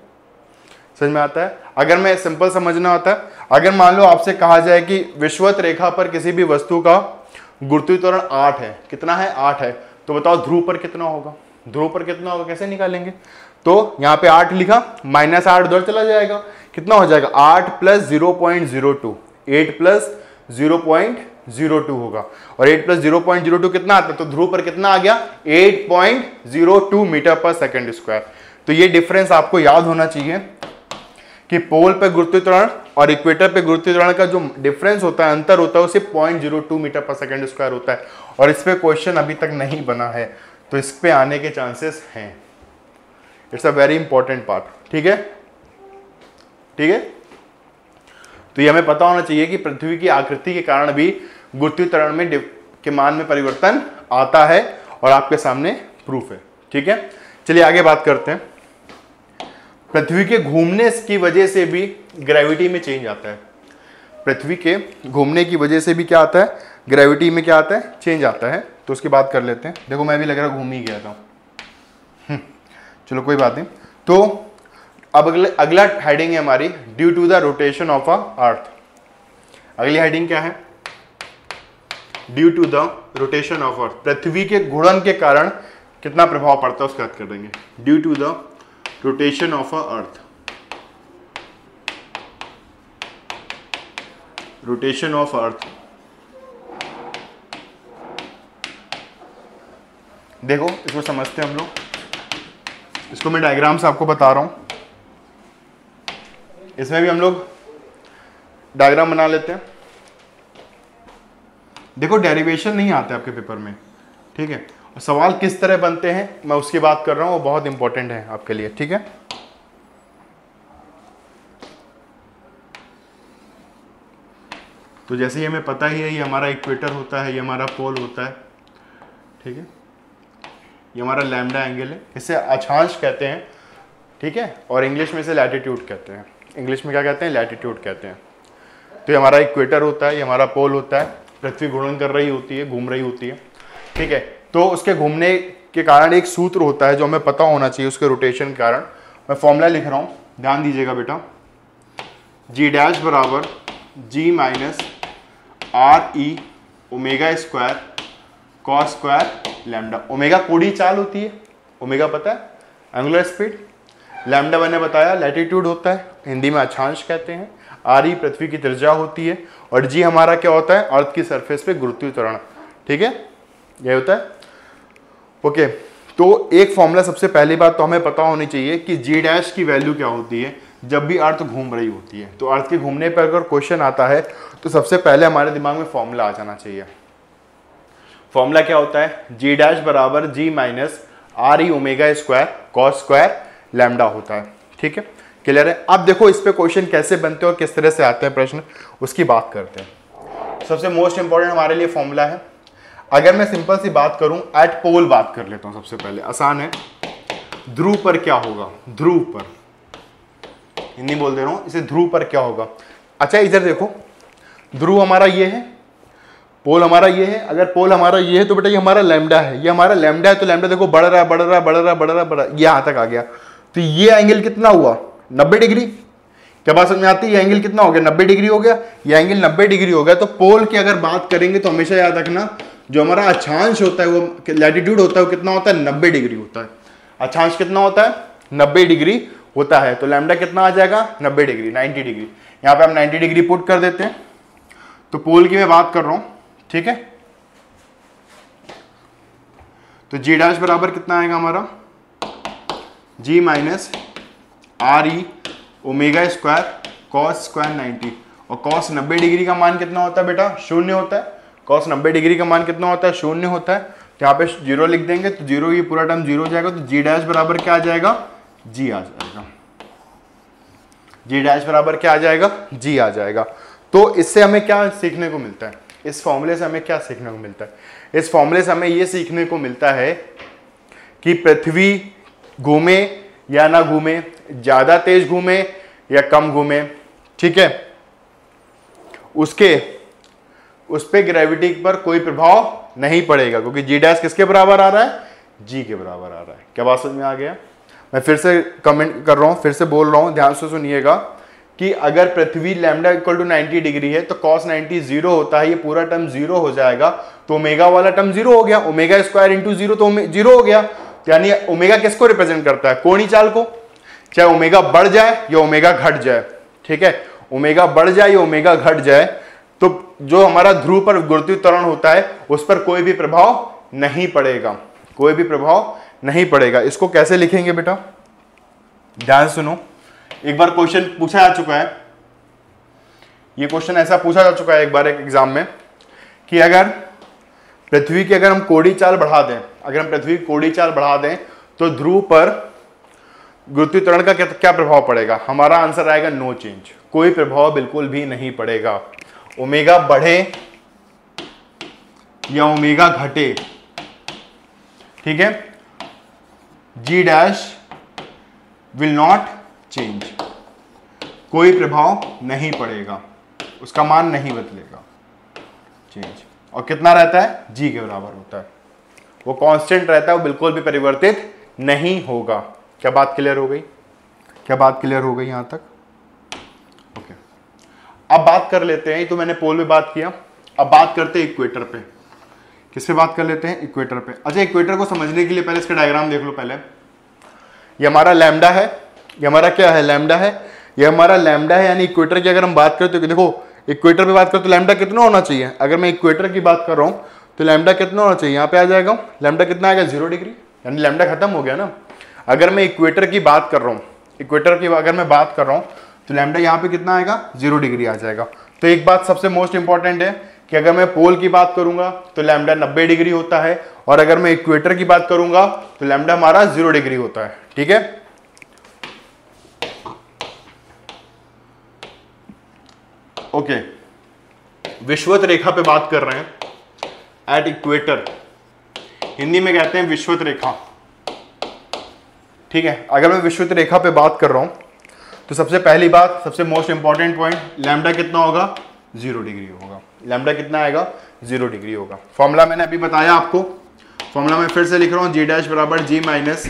समझ में आता है? अगर मैं सिंपल समझना होता है, अगर मान लो आपसे कहा जाए कि विषुवत रेखा पर किसी भी वस्तु का गुरुत्वाकर्षण 8 है, कितना है? 8 है, तो बताओ ध्रुव पर कितना होगा? ध्रुव पर कितना होगा कैसे निकालेंगे? तो यहाँ पे 8 लिखा, -8 उधर चला जाएगा, कितना हो जाएगा? 8 प्लस 0.02, 8 प्लस 0.02 होगा, और 8 प्लस 0.02 कितना आता है? तो ध्रुव पर कितना आ गया? 8.02 मीटर पर सेकेंड स्क्वायर। तो ये डिफरेंस आपको याद होना चाहिए कि पोल पे गुरुत्वीय त्वरण और इक्वेटर पे गुरुत्वीय त्वरण का जो डिफरेंस होता है, अंतर होता है, उसे 0.02 मीटर पर सेकंड स्क्वायर होता है। और इस पे क्वेश्चन अभी तक नहीं बना है, तो इस पे आने के चांसेस हैं। It's a very important part, ठीक है, ठीक है। तो ये हमें पता होना चाहिए कि पृथ्वी की आकृति के कारण भी गुरुत्वीय त्वरण में के मान में परिवर्तन आता है, और आपके सामने प्रूफ है, ठीक है। चलिए आगे बात करते हैं। पृथ्वी के घूमने की वजह से भी ग्रेविटी में चेंज आता है। पृथ्वी के घूमने की वजह से भी क्या आता है, ग्रेविटी में क्या आता है, चेंज आता है। तो उसकी बात कर लेते हैं। देखो मैं भी लग रहा घूम ही गया था, चलो कोई बात नहीं। तो अब अगला हेडिंग है हमारी, due to the rotation of a earth. अगली हेडिंग क्या है, due to the rotation of earth. पृथ्वी के घूर्णन के कारण कितना प्रभाव पड़ता है उसका बात कर देंगे। Due to the rotation of a earth, rotation of earth. देखो इसको समझते हैं हम लोग, इसको मैं डायग्राम से आपको बता रहा हूं। इसमें भी हम लोग डायग्राम बना लेते हैं। देखो डेरिवेशन नहीं आते आपके पेपर में, ठीक है, और सवाल किस तरह बनते हैं मैं उसकी बात कर रहा हूं, वो बहुत इंपॉर्टेंट है आपके लिए, ठीक है। तो जैसे ये हमें पता ही है, ये हमारा इक्वेटर होता है, ये हमारा पोल होता है, ठीक है, ये हमारा लैम्डा एंगल है, इसे अक्षांश कहते हैं, ठीक है, और इंग्लिश में इसे लैटिट्यूड कहते हैं। इंग्लिश में क्या कहते हैं, लैटिट्यूड कहते हैं। तो ये हमारा इक्वेटर होता है, ये हमारा पोल होता है। पृथ्वी घूर्णन कर रही होती है, घूम रही होती है, ठीक है। तो उसके घूमने के कारण एक सूत्र होता है जो हमें पता होना चाहिए उसके रोटेशन के कारण। मैं फॉर्मूला लिख रहा हूँ, ध्यान दीजिएगा बेटा। जी डैश बराबर जी माइनस आर ई omega square cos square lambda. Omega कोणीय चाल होती है, ओमेगा पता है एंगुलर स्पीड, लैम्डा मैंने बताया लैटिट्यूड होता है, हिंदी में अक्षांश कहते हैं, आर ई पृथ्वी की त्रिज्या होती है, और जी हमारा क्या होता है, अर्थ की सरफेस पे गुरुत्वीय त्वरण, ठीक है, ये होता है। ओके, तो एक फॉर्मूला सबसे पहली बात तो हमें पता होनी चाहिए कि जी डैश की वैल्यू क्या होती है जब भी अर्थ घूम रही होती है। तो अर्थ के घूमने पर अगर क्वेश्चन आता है तो सबसे पहले हमारे दिमाग में फॉर्मूला आ जाना चाहिए। फॉर्मूला क्या होता है, जी डैश बराबर जी माइनस आर ई omega square cos square lambda होता है, ठीक है, क्लियर है। अब देखो इस पे क्वेश्चन कैसे बनते हैं और किस तरह से आते हैं प्रश्न, उसकी बात करते हैं। सबसे मोस्ट इंपॉर्टेंट हमारे लिए फॉर्मूला है। अगर मैं सिंपल सी बात करूं, एट पोल बात कर लेता हूं सबसे पहले, आसान है। ध्रुव पर क्या होगा, ध्रुव पर, हिंदी बोल दे रहा हूं, इसे ध्रुव पर क्या होगा। अच्छा इधर देखो, ध्रुव हमारा ये है, पोल हमारा ये है। अगर पोल हमारा ये है तो बेटा ये हमारा लैम्डा है, ये हमारा लैम्डा है। तो लैम्डा देखो बढ़ रहा है बढ़ रहा है बढ़ रहा है बढ़ रहा है बढ़ रहा है, ये यहां तक आ गया। तो ये एंगल कितना हुआ, 90 डिग्री। क्या बात समझ में आती है, ये एंगल कितना हो गया, 90 डिग्री हो गया। ये एंगल 90 डिग्री हो गया। तो पोल की अगर बात करेंगे तो हमेशा याद रखना, जो हमारा अक्षांश होता है, वो लैटिट्यूड होता है, वो कितना होता है, 90 डिग्री होता है। अक्षांश कितना होता है, 90 डिग्री होता है। तो लैम्डा कितना आ जाएगा, 90 डिग्री, 90 डिग्री। यहाँ पे हम 90 डिग्री पुट कर देते हैं। तो पोल की मैं बात कर रहा हूं, ठीक है। तो जी डैश बराबर कितना आएगा हमारा, जी माइनस आर ई ओमेगा स्क्वायर कॉस स्क्वायर 90। और कॉस 90 डिग्री का मान कितना होता है बेटा, शून्य होता है। कॉस 90 डिग्री का मान कितना होता है, शून्य होता है। तो यहाँ पे जीरो लिख देंगे, तो जीरो, ये पूरा टर्म जीरो हो जाएगा। तो जी डैश बराबर क्या आ जाएगा, जी आ जाएगा। जी डैश बराबर क्या आ जाएगा, जी आ जाएगा। तो इससे हमें क्या सीखने को मिलता है, इस फॉर्मूले से हमें क्या सीखने को मिलता है, इस फॉर्मूले से हमें यह सीखने को मिलता है कि पृथ्वी घूमे या ना घूमे, ज्यादा तेज घूमे या कम घूमे, ठीक है, उस पे ग्रेविटी पर कोई प्रभाव नहीं पड़ेगा, क्योंकि जी डैश किसके बराबर आ रहा है, जी के बराबर आ रहा है। क्या बात समझ में आ गया। मैं फिर से कमेंट कर रहा हूं, फिर से बोल रहा हूं, ध्यान से सुनिएगा कि अगर पृथ्वी लैम्डा इक्वल टू 90 डिग्री है तो cos 90 जीरो होता है, ये पूरा टर्म जीरो हो जाएगा। तो ओमेगा वाला टर्म जीरो हो गया, ओमेगा स्क्वायर इंटू जीरो तो जीरो हो गया। यानी ओमेगा किसको रिप्रेजेंट करता है, कोणीय चाल को। चाहे ओमेगा बढ़ जाए या ओमेगा घट जाए, ठीक है, ओमेगा बढ़ जाए या ओमेगा घट जाए, तो जो हमारा ध्रुव पर गुरुत्वीय त्वरण होता है उस पर कोई भी प्रभाव नहीं पड़ेगा, कोई भी प्रभाव नहीं पड़ेगा। इसको कैसे लिखेंगे बेटा, ध्यान सुनो। एक बार क्वेश्चन पूछा जा चुका है, ये क्वेश्चन ऐसा पूछा जा चुका है एक बार एक एग्जाम में कि अगर पृथ्वी की अगर हम कोड़ी चाल बढ़ा दें, अगर हम पृथ्वी की कोड़ी चाल बढ़ा दें तो ध्रुव पर गुरुत्वीय त्वरण का क्या प्रभाव पड़ेगा? हमारा आंसर आएगा नो चेंज, कोई प्रभाव बिल्कुल भी नहीं पड़ेगा। ओमेगा बढ़े या ओमेगा घटे, ठीक है, G dash will not change, कोई प्रभाव नहीं पड़ेगा, उसका मान नहीं बदलेगा, चेंज। और कितना रहता है? जी के बराबर होता है, वो कांस्टेंट रहता है, वो बिल्कुल भी परिवर्तित नहीं होगा। क्या बात क्लियर हो गई? क्या बात क्लियर हो गई यहां तक? ओके, अब बात कर लेते हैं, तो मैंने पोल में बात किया, अब बात करते हैं इक्वेटर पे। किस पे बात कर लेते हैं? इक्वेटर पे। अच्छा, इक्वेटर को समझने के लिए पहले इसका डायग्राम देख लो। पहले ये हमारा लैम्डा है, ये हमारा क्या है? लैम्डा है, ये हमारा लैम्डा है, यानी इक्वेटर की अगर हम बात करें तो देखो इक्वेटर पे बात करें तो लैम्डा कितना होना चाहिए? अगर मैं इक्वेटर की बात कर रहा हूं तो लैम्डा कितना होना चाहिए? यहाँ पे आ जाएगा लैम्डा कितना आएगा? 0 डिग्री, यानी लैम्डा खत्म हो गया ना। अगर मैं इक्वेटर की बात कर रहा हूँ, इक्वेटर की अगर मैं बात कर रहा हूँ तो लैम्डा यहाँ पे कितना आएगा? 0 डिग्री आ जाएगा। तो एक बात सबसे मोस्ट इंपॉर्टेंट है कि अगर मैं पोल की बात करूंगा तो लैम्डा 90 डिग्री होता है, और अगर मैं इक्वेटर की बात करूंगा तो लैम्डा हमारा 0 डिग्री होता है। ठीक है, ओके। विषुवत रेखा पे बात कर रहे हैं, एट इक्वेटर, हिंदी में कहते हैं विषुवत रेखा। ठीक है, अगर मैं विषुवत रेखा पे बात कर रहा हूं तो सबसे पहली बात, सबसे मोस्ट इंपॉर्टेंट पॉइंट, लैम्डा कितना होगा? 0 डिग्री होगा। लैम्डा कितना आएगा? 0 डिग्री होगा। फॉर्मूला मैंने अभी बताया आपको, फॉर्मूला मैं फिर से लिख रहा हूं, जी डैश बराबर जी माइनस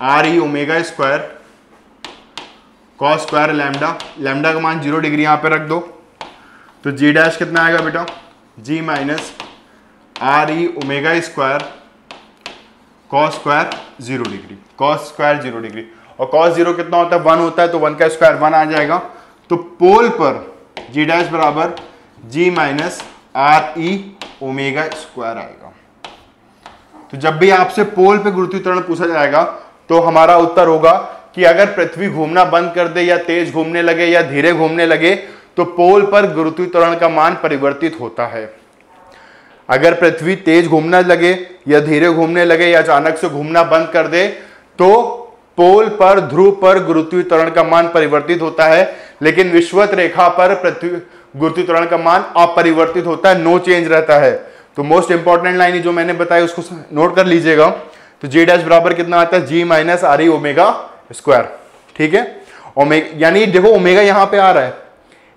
आर ई omega square cos square lambda. Lambda का मान 0 डिग्री यहां पे रख दो, तो जी डैश कितना आएगा बेटा? जी माइनस आर ई omega square cos square 0 degree, cos square 0 degree. और कॉस 0 कितना होता है? 1 होता है, तो 1 का स्क्वायर 1 आ जाएगा। तो पोल पर जी डैश बराबर जी माइनस आर ई ओमेगा स्क्वायर आएगा। तो जब भी आपसे पोल पे गुरुत्वीय त्वरण पूछा जाएगा तो हमारा उत्तर होगा कि अगर पृथ्वी घूमना बंद कर दे, या तेज घूमने लगे या धीरे घूमने लगे, तो पोल पर गुरुत्वीय त्वरण का मान परिवर्तित होता है। अगर पृथ्वी तेज घूमने लगे या धीरे घूमने लगे या अचानक से घूमना बंद कर दे तो पोल पर, ध्रुव पर गुरुत्वीय त्वरण का मान परिवर्तित होता है, लेकिन विषुवत रेखा पर पृथ्वी गुरुत्वीय त्वरण का मान अपरिवर्तित होता है, नो चेंज रहता है। तो मोस्ट इंपॉर्टेंट लाइन जो मैंने बताई उसको नोट कर लीजिएगा। तो जी डैश बराबर कितना आता है? जी माइनस आर ई ओमेगा स्क्वायर। ठीक है, ओमेगा, यानी देखो ओमेगा यहां पे आ रहा है,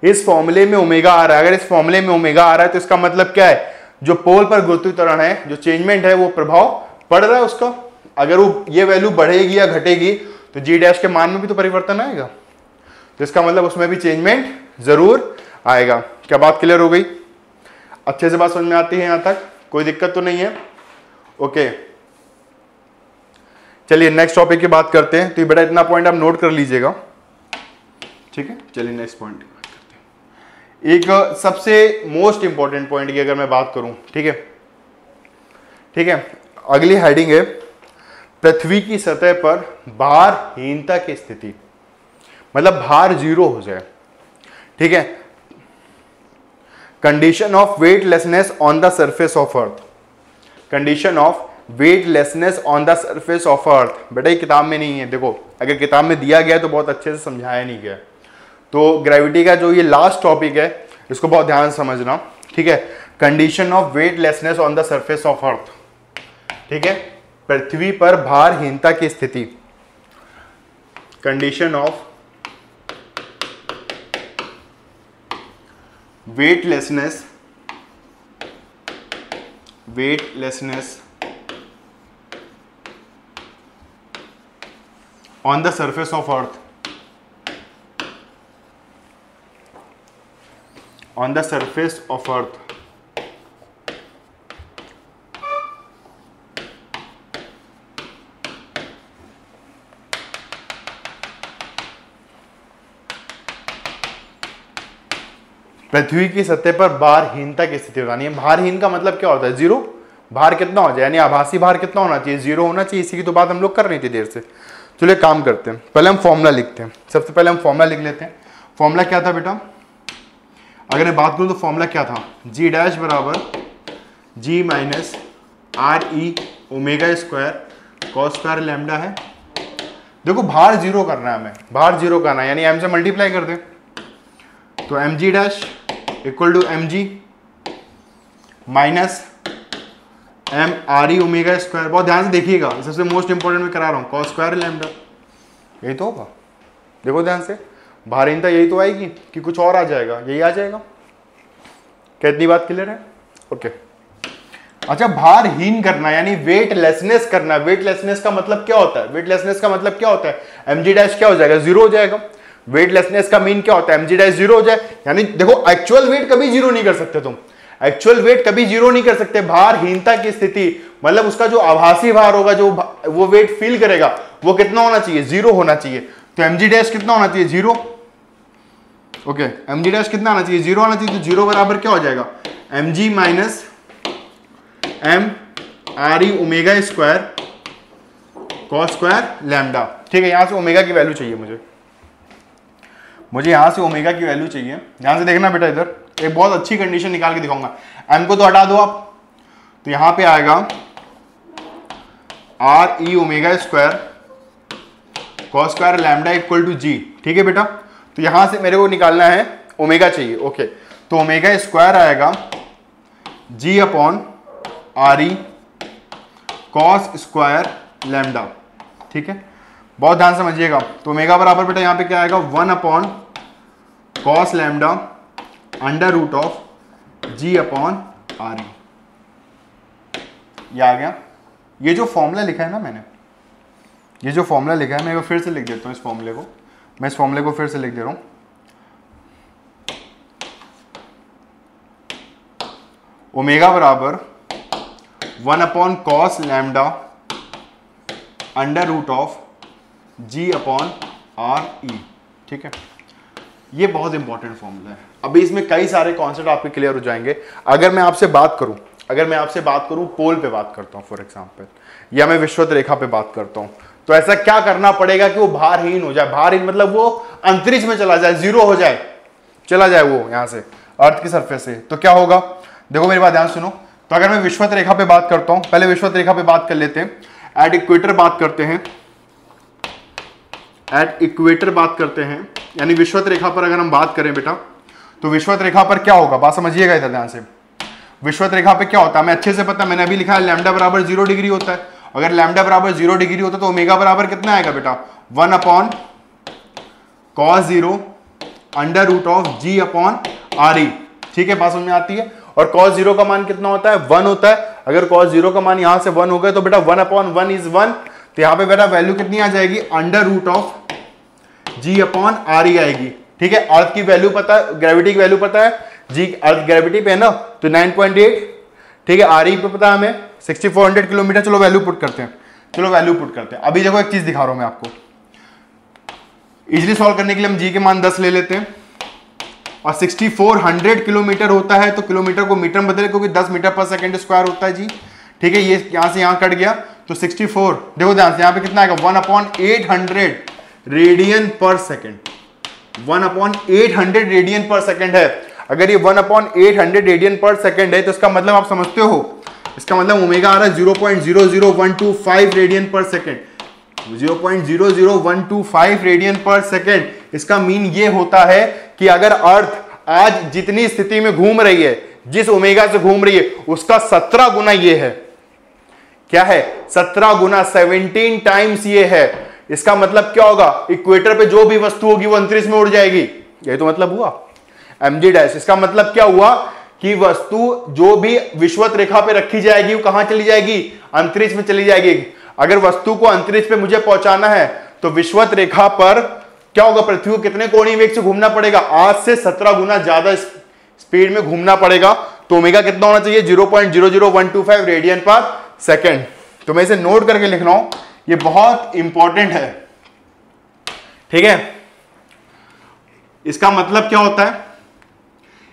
इस फॉर्मूले में ओमेगा आ रहा है। अगर इस फॉर्मूले में ओमेगा आ रहा है तो इसका मतलब क्या है? जो पोल पर गुरुत्वीय त्वरण है, जो चेंजमेंट है, वो प्रभाव पड़ रहा है उसका। अगर वो ये वैल्यू बढ़ेगी या घटेगी तो जी डैश के मान में भी तो परिवर्तन आएगा, तो इसका मतलब उसमें भी चेंजमेंट जरूर आएगा। क्या बात क्लियर हो गई? अच्छे से बात समझ में आती है? यहां तक कोई दिक्कत तो नहीं है? ओके, चलिए नेक्स्ट टॉपिक की बात करते हैं। तो ये बेटा इतना पॉइंट आप नोट कर लीजिएगा। ठीक है, चलिए नेक्स्ट पॉइंट की बात करते हैं। एक सबसे मोस्ट इंपॉर्टेंट पॉइंट की अगर मैं बात करूं, ठीक है, ठीक है, अगली हेडिंग है पृथ्वी की सतह पर भारहीनता की स्थिति, मतलब भार 0 हो जाए। ठीक है, condition of weightlessness on the surface of earth, condition of weightlessness on the surface of earth. बेटा ये किताब में नहीं है, देखो अगर किताब में दिया गया तो बहुत अच्छे से समझाया नहीं गया। तो ग्रेविटी का जो ये लास्ट टॉपिक है इसको बहुत ध्यान से समझना। ठीक है, condition of weightlessness on the surface of earth. ठीक है, पृथ्वी पर भारहीनता की स्थिति, condition of weightlessness on the surface of earth, on the surface of earth। पृथ्वी की सतह पर भारहीनता की स्थिति बतानी है। भारहीन का मतलब क्या होता है? 0। भार कितना हो जाए, यानी आभासी भार कितना होना चाहिए? 0 होना चाहिए। इसी की तो बात हम लोग कर रहे थे देर से। चलो एक काम करते हैं, पहले हम फॉर्मूला लिखते हैं। सबसे पहले हम फॉर्मूला लिख लेते हैं। फॉर्मूला क्या था बेटा? अगर मैं बात करूं तो फॉर्मूला क्या था? जी डैश बराबर जी माइनस आर ई omega square cos square lambda है। देखो बाहर जीरो करना है हमें, बाहर जीरो करना है, यानी एम से मल्टीप्लाई कर दें तो M G dash equal to M G minus M R E omega square. बहुत ध्यान से देखिएगा, सबसे मोस्ट इंपॉर्टेंट मैं करा रहा हूँ, कॉस स्क्वायर लैम्डा। यही तो होगा, देखो ध्यान से, भारीनता यही तो आएगी कि कुछ और आ जाएगा? यही आ जाएगा। क्या इतनी बात क्लियर है? ओके। अच्छा, भारहीन करना यानी वेटलेसनेस करना। वेटलेसनेस का मतलब क्या होता है? वेटलेसनेस का मतलब क्या होता है? एम जी डैश क्या हो जाएगा? जीरो हो जाएगा। वेटलेसनेस का मीन क्या होता है? एम जी डैश जीरो हो जाए, यानी देखो एक्चुअल वेट कभी जीरो नहीं कर सकते तुम, एक्चुअल वेट कभी जीरो नहीं कर सकते। भारहीनता की स्थिति मतलब उसका जो आभासी भार होगा, जो वो वेट फील करेगा, वो कितना होना चाहिए? जीरो होना चाहिए। तो एम जी डैश कितना होना चाहिए? Zero. Okay, M G dash कितना आना चाहिए? जीरो आना चाहिए। तो जीरो बराबर क्या हो जाएगा? M G minus M R ई omega square cos square lambda. ठीक है, यहां से ओमेगा की वैल्यू चाहिए मुझे यहां से ओमेगा की वैल्यू चाहिए। ध्यान से देखना बेटा, इधर एक बहुत अच्छी कंडीशन निकाल के दिखाऊंगा। एम को तो हटा दो आप, तो यहां पे आएगा R E omega square cos square lambda equal to G. ठीक है बेटा, तो यहां से मेरे को निकालना है ओमेगा चाहिए। ओके, तो ओमेगा स्क्वायर आएगा g upon R e cos square lambda. ठीक है, बहुत ध्यान समझिएगा। तो ओमेगा बराबर बेटा यहां पे क्या आएगा? 1 upon cos lambda under root of G upon R E. ये आ गया। ये जो फॉर्मूला लिखा है ना मैंने, ये जो फॉर्मूला लिखा है, मैं वो फिर से लिख देता हूं इस फॉर्मूले को। मैं इस फॉर्मूले को फिर से लिख दे रहा हूं। ओमेगा बराबर 1 upon cos lambda under root of G upon R E. ठीक है, ये बहुत इंपॉर्टेंट फॉर्मूला है। अभी इसमें कई सारे कॉन्सेप्ट आपके क्लियर हो जाएंगे। अगर मैं आपसे बात करूं पोल पे बात करता हूं फॉर एग्जांपल, या मैं विषुवत रेखा पे बात करता हूं, तो ऐसा क्या करना पड़ेगा कि वो भारहीन हो जाए? भारहीन मतलब वो अंतरिक्ष में चला जाए, जीरो हो जाए, चला जाए वो यहां से अर्थ की सरफेस से। तो क्या होगा? देखो मेरी बात ध्यान सुनो। तो अगर मैं विषुवत रेखा पे बात करता हूं, पहले विषुवत रेखा पे बात कर लेते हैं। एट इक्वेटर बात करते हैं, एट इक्वेटर बात करते हैं, यानी विषुवत रेखा पर अगर हम बात करें बेटा, तो विषुवत रेखा पर क्या होगा? बात समझिएगा इधर ध्यान से। विषुवत रेखा पे क्या होता है? मैं अच्छे से पता, मैंने अभी लिखा है लैम्डा बराबर 0 डिग्री होता है। अगर लैम्डा बराबर 0 डिग्री होता है तो ओमेगा बराबर कितना आएगा बेटा? 1 upon cos 0 under root of G upon R E. ठीक है, बात समझ में आती है। और कॉस 0 का मान कितना होता है? 1 होता है। अगर कॉस 0 का मान यहां से 1 हो गया तो बेटा 1 अपॉन 1 इज 1। तो यहां पे बेटा वैल्यू कितनी आ जाएगी? Under root of G upon R E आएगी। ठीक है, अर्थ की वैल्यू पता है, ग्रेविटी की वैल्यू पता है, जी अर्थ ग्रेविटी पे है ना, तो 9.8। ठीक है, आर ई पे पता है हमें 6400 किलोमीटर। चलो वैल्यू पुट करते हैं, अभी देखो एक चीज दिखा रहा हूं मैं आपको। इजिली सॉल्व करने के लिए हम जी के मान 10 ले लेते हैं, और 6400 किलोमीटर होता है तो किलोमीटर को मीटर में बदले, क्योंकि 10 मीटर पर सेकंड स्क्वायर होता है जी। ठीक है, ये यहां से यहां कट गया तो 64, देखो ध्यान से यहां पे कितना आएगा? 1/800 रेडियन पर सेकेंड। 1/800 रेडियन पर सेकेंड है। अगर ये 1/800 रेडियन पर सेकेंड है तो इसका मतलब आप समझते हो, इसका मतलब ओमेगा आ रहा है 0.00125 रेडियन पर सेकेंड। 0.00125 रेडियन पर सेकेंड। इसका मीन ये होता है कि अगर अर्थ आज जितनी स्थिति में घूम रही है, जिस ओमेगा से घूम रही है, उसका 17 गुना ये है। क्या है? 17 गुना, 17 टाइम्स ये है। इसका मतलब क्या होगा? इक्वेटर पे जो भी वस्तु होगी वो अंतरिक्ष में उड़ जाएगी। यही तो मतलब हुआ mg डैश। इसका मतलब क्या हुआ कि वस्तु जो भी विषुवत रेखा पे रखी जाएगी वो कहां चली जाएगी? अंतरिक्ष में चली जाएगी। अगर वस्तु को अंतरिक्ष पे मुझे पहुंचाना है तो विषुवत रेखा पर क्या होगा? पृथ्वी को कितने कोणीय वेग से घूमना पड़ेगा? आज से 17 गुना ज्यादा स्पीड में घूमना पड़ेगा। तो ओमेगा कितना होना चाहिए? 0.00125 रेडियन पर सेकेंड। तो मैं इसे नोट करके लिख रहा हूं, ये बहुत इंपॉर्टेंट है। ठीक है, इसका मतलब क्या होता है?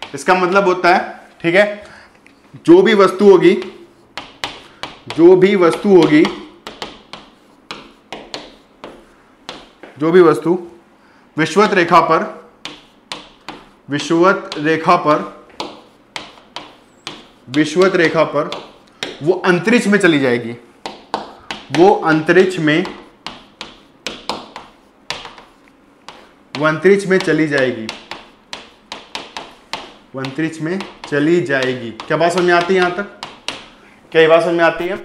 इसका मतलब होता है, ठीक है, जो भी वस्तु होगी जो भी वस्तु विषुवत रेखा पर वो अंतरिक्ष में चली जाएगी, वो अंतरिक्ष में चली जाएगी। क्या बात समझ में आती है यहां तक? क्या ये बात समझ में आती है?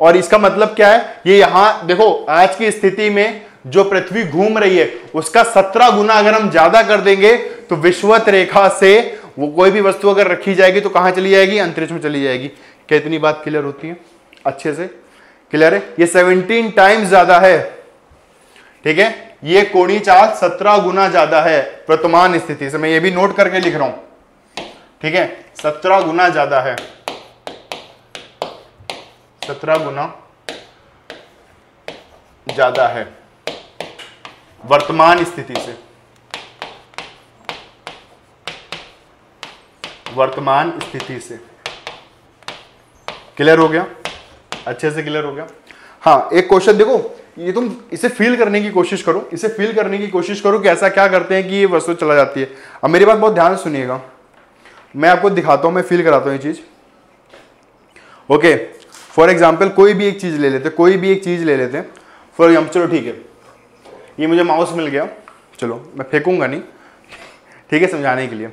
और इसका मतलब क्या है, ये यहां देखो आज की स्थिति में जो पृथ्वी घूम रही है उसका 17 गुना अगर हम ज्यादा कर देंगे तो विषुवत रेखा से वो कोई भी वस्तु अगर रखी जाएगी तो कहां चली जाएगी? अंतरिक्ष में चली जाएगी। क्या इतनी बात क्लियर होती है? अच्छे से क्लियर है? ये 17 टाइम्स ज्यादा है, ठीक है? ये कोणीय चाल 17 गुना ज्यादा है वर्तमान स्थिति से। मैं ये भी नोट करके लिख रहा हूं, ठीक है? 17 गुना ज्यादा है, 17 गुना ज्यादा है वर्तमान स्थिति से, वर्तमान स्थिति से। क्लियर हो गया? अच्छे से क्लियर हो गया? हाँ, एक क्वेश्चन देखो, ये तुम इसे फील करने की कोशिश करो, इसे फील करने की कोशिश करो कि ऐसा क्या करते हैं कि ये वस्तु चला जाती है। अब मेरी बात बहुत ध्यान से सुनिएगा, मैं आपको दिखाता हूं, मैं फील कराता हूं ये चीज। ओके, फॉर एग्जाम्पल कोई भी एक चीज ले लेते, फॉर एग्जाम्पल, चलो ठीक है, ये मुझे माउस मिल गया, चलो मैं फेंकूंगा नहीं, ठीक है, समझाने के लिए।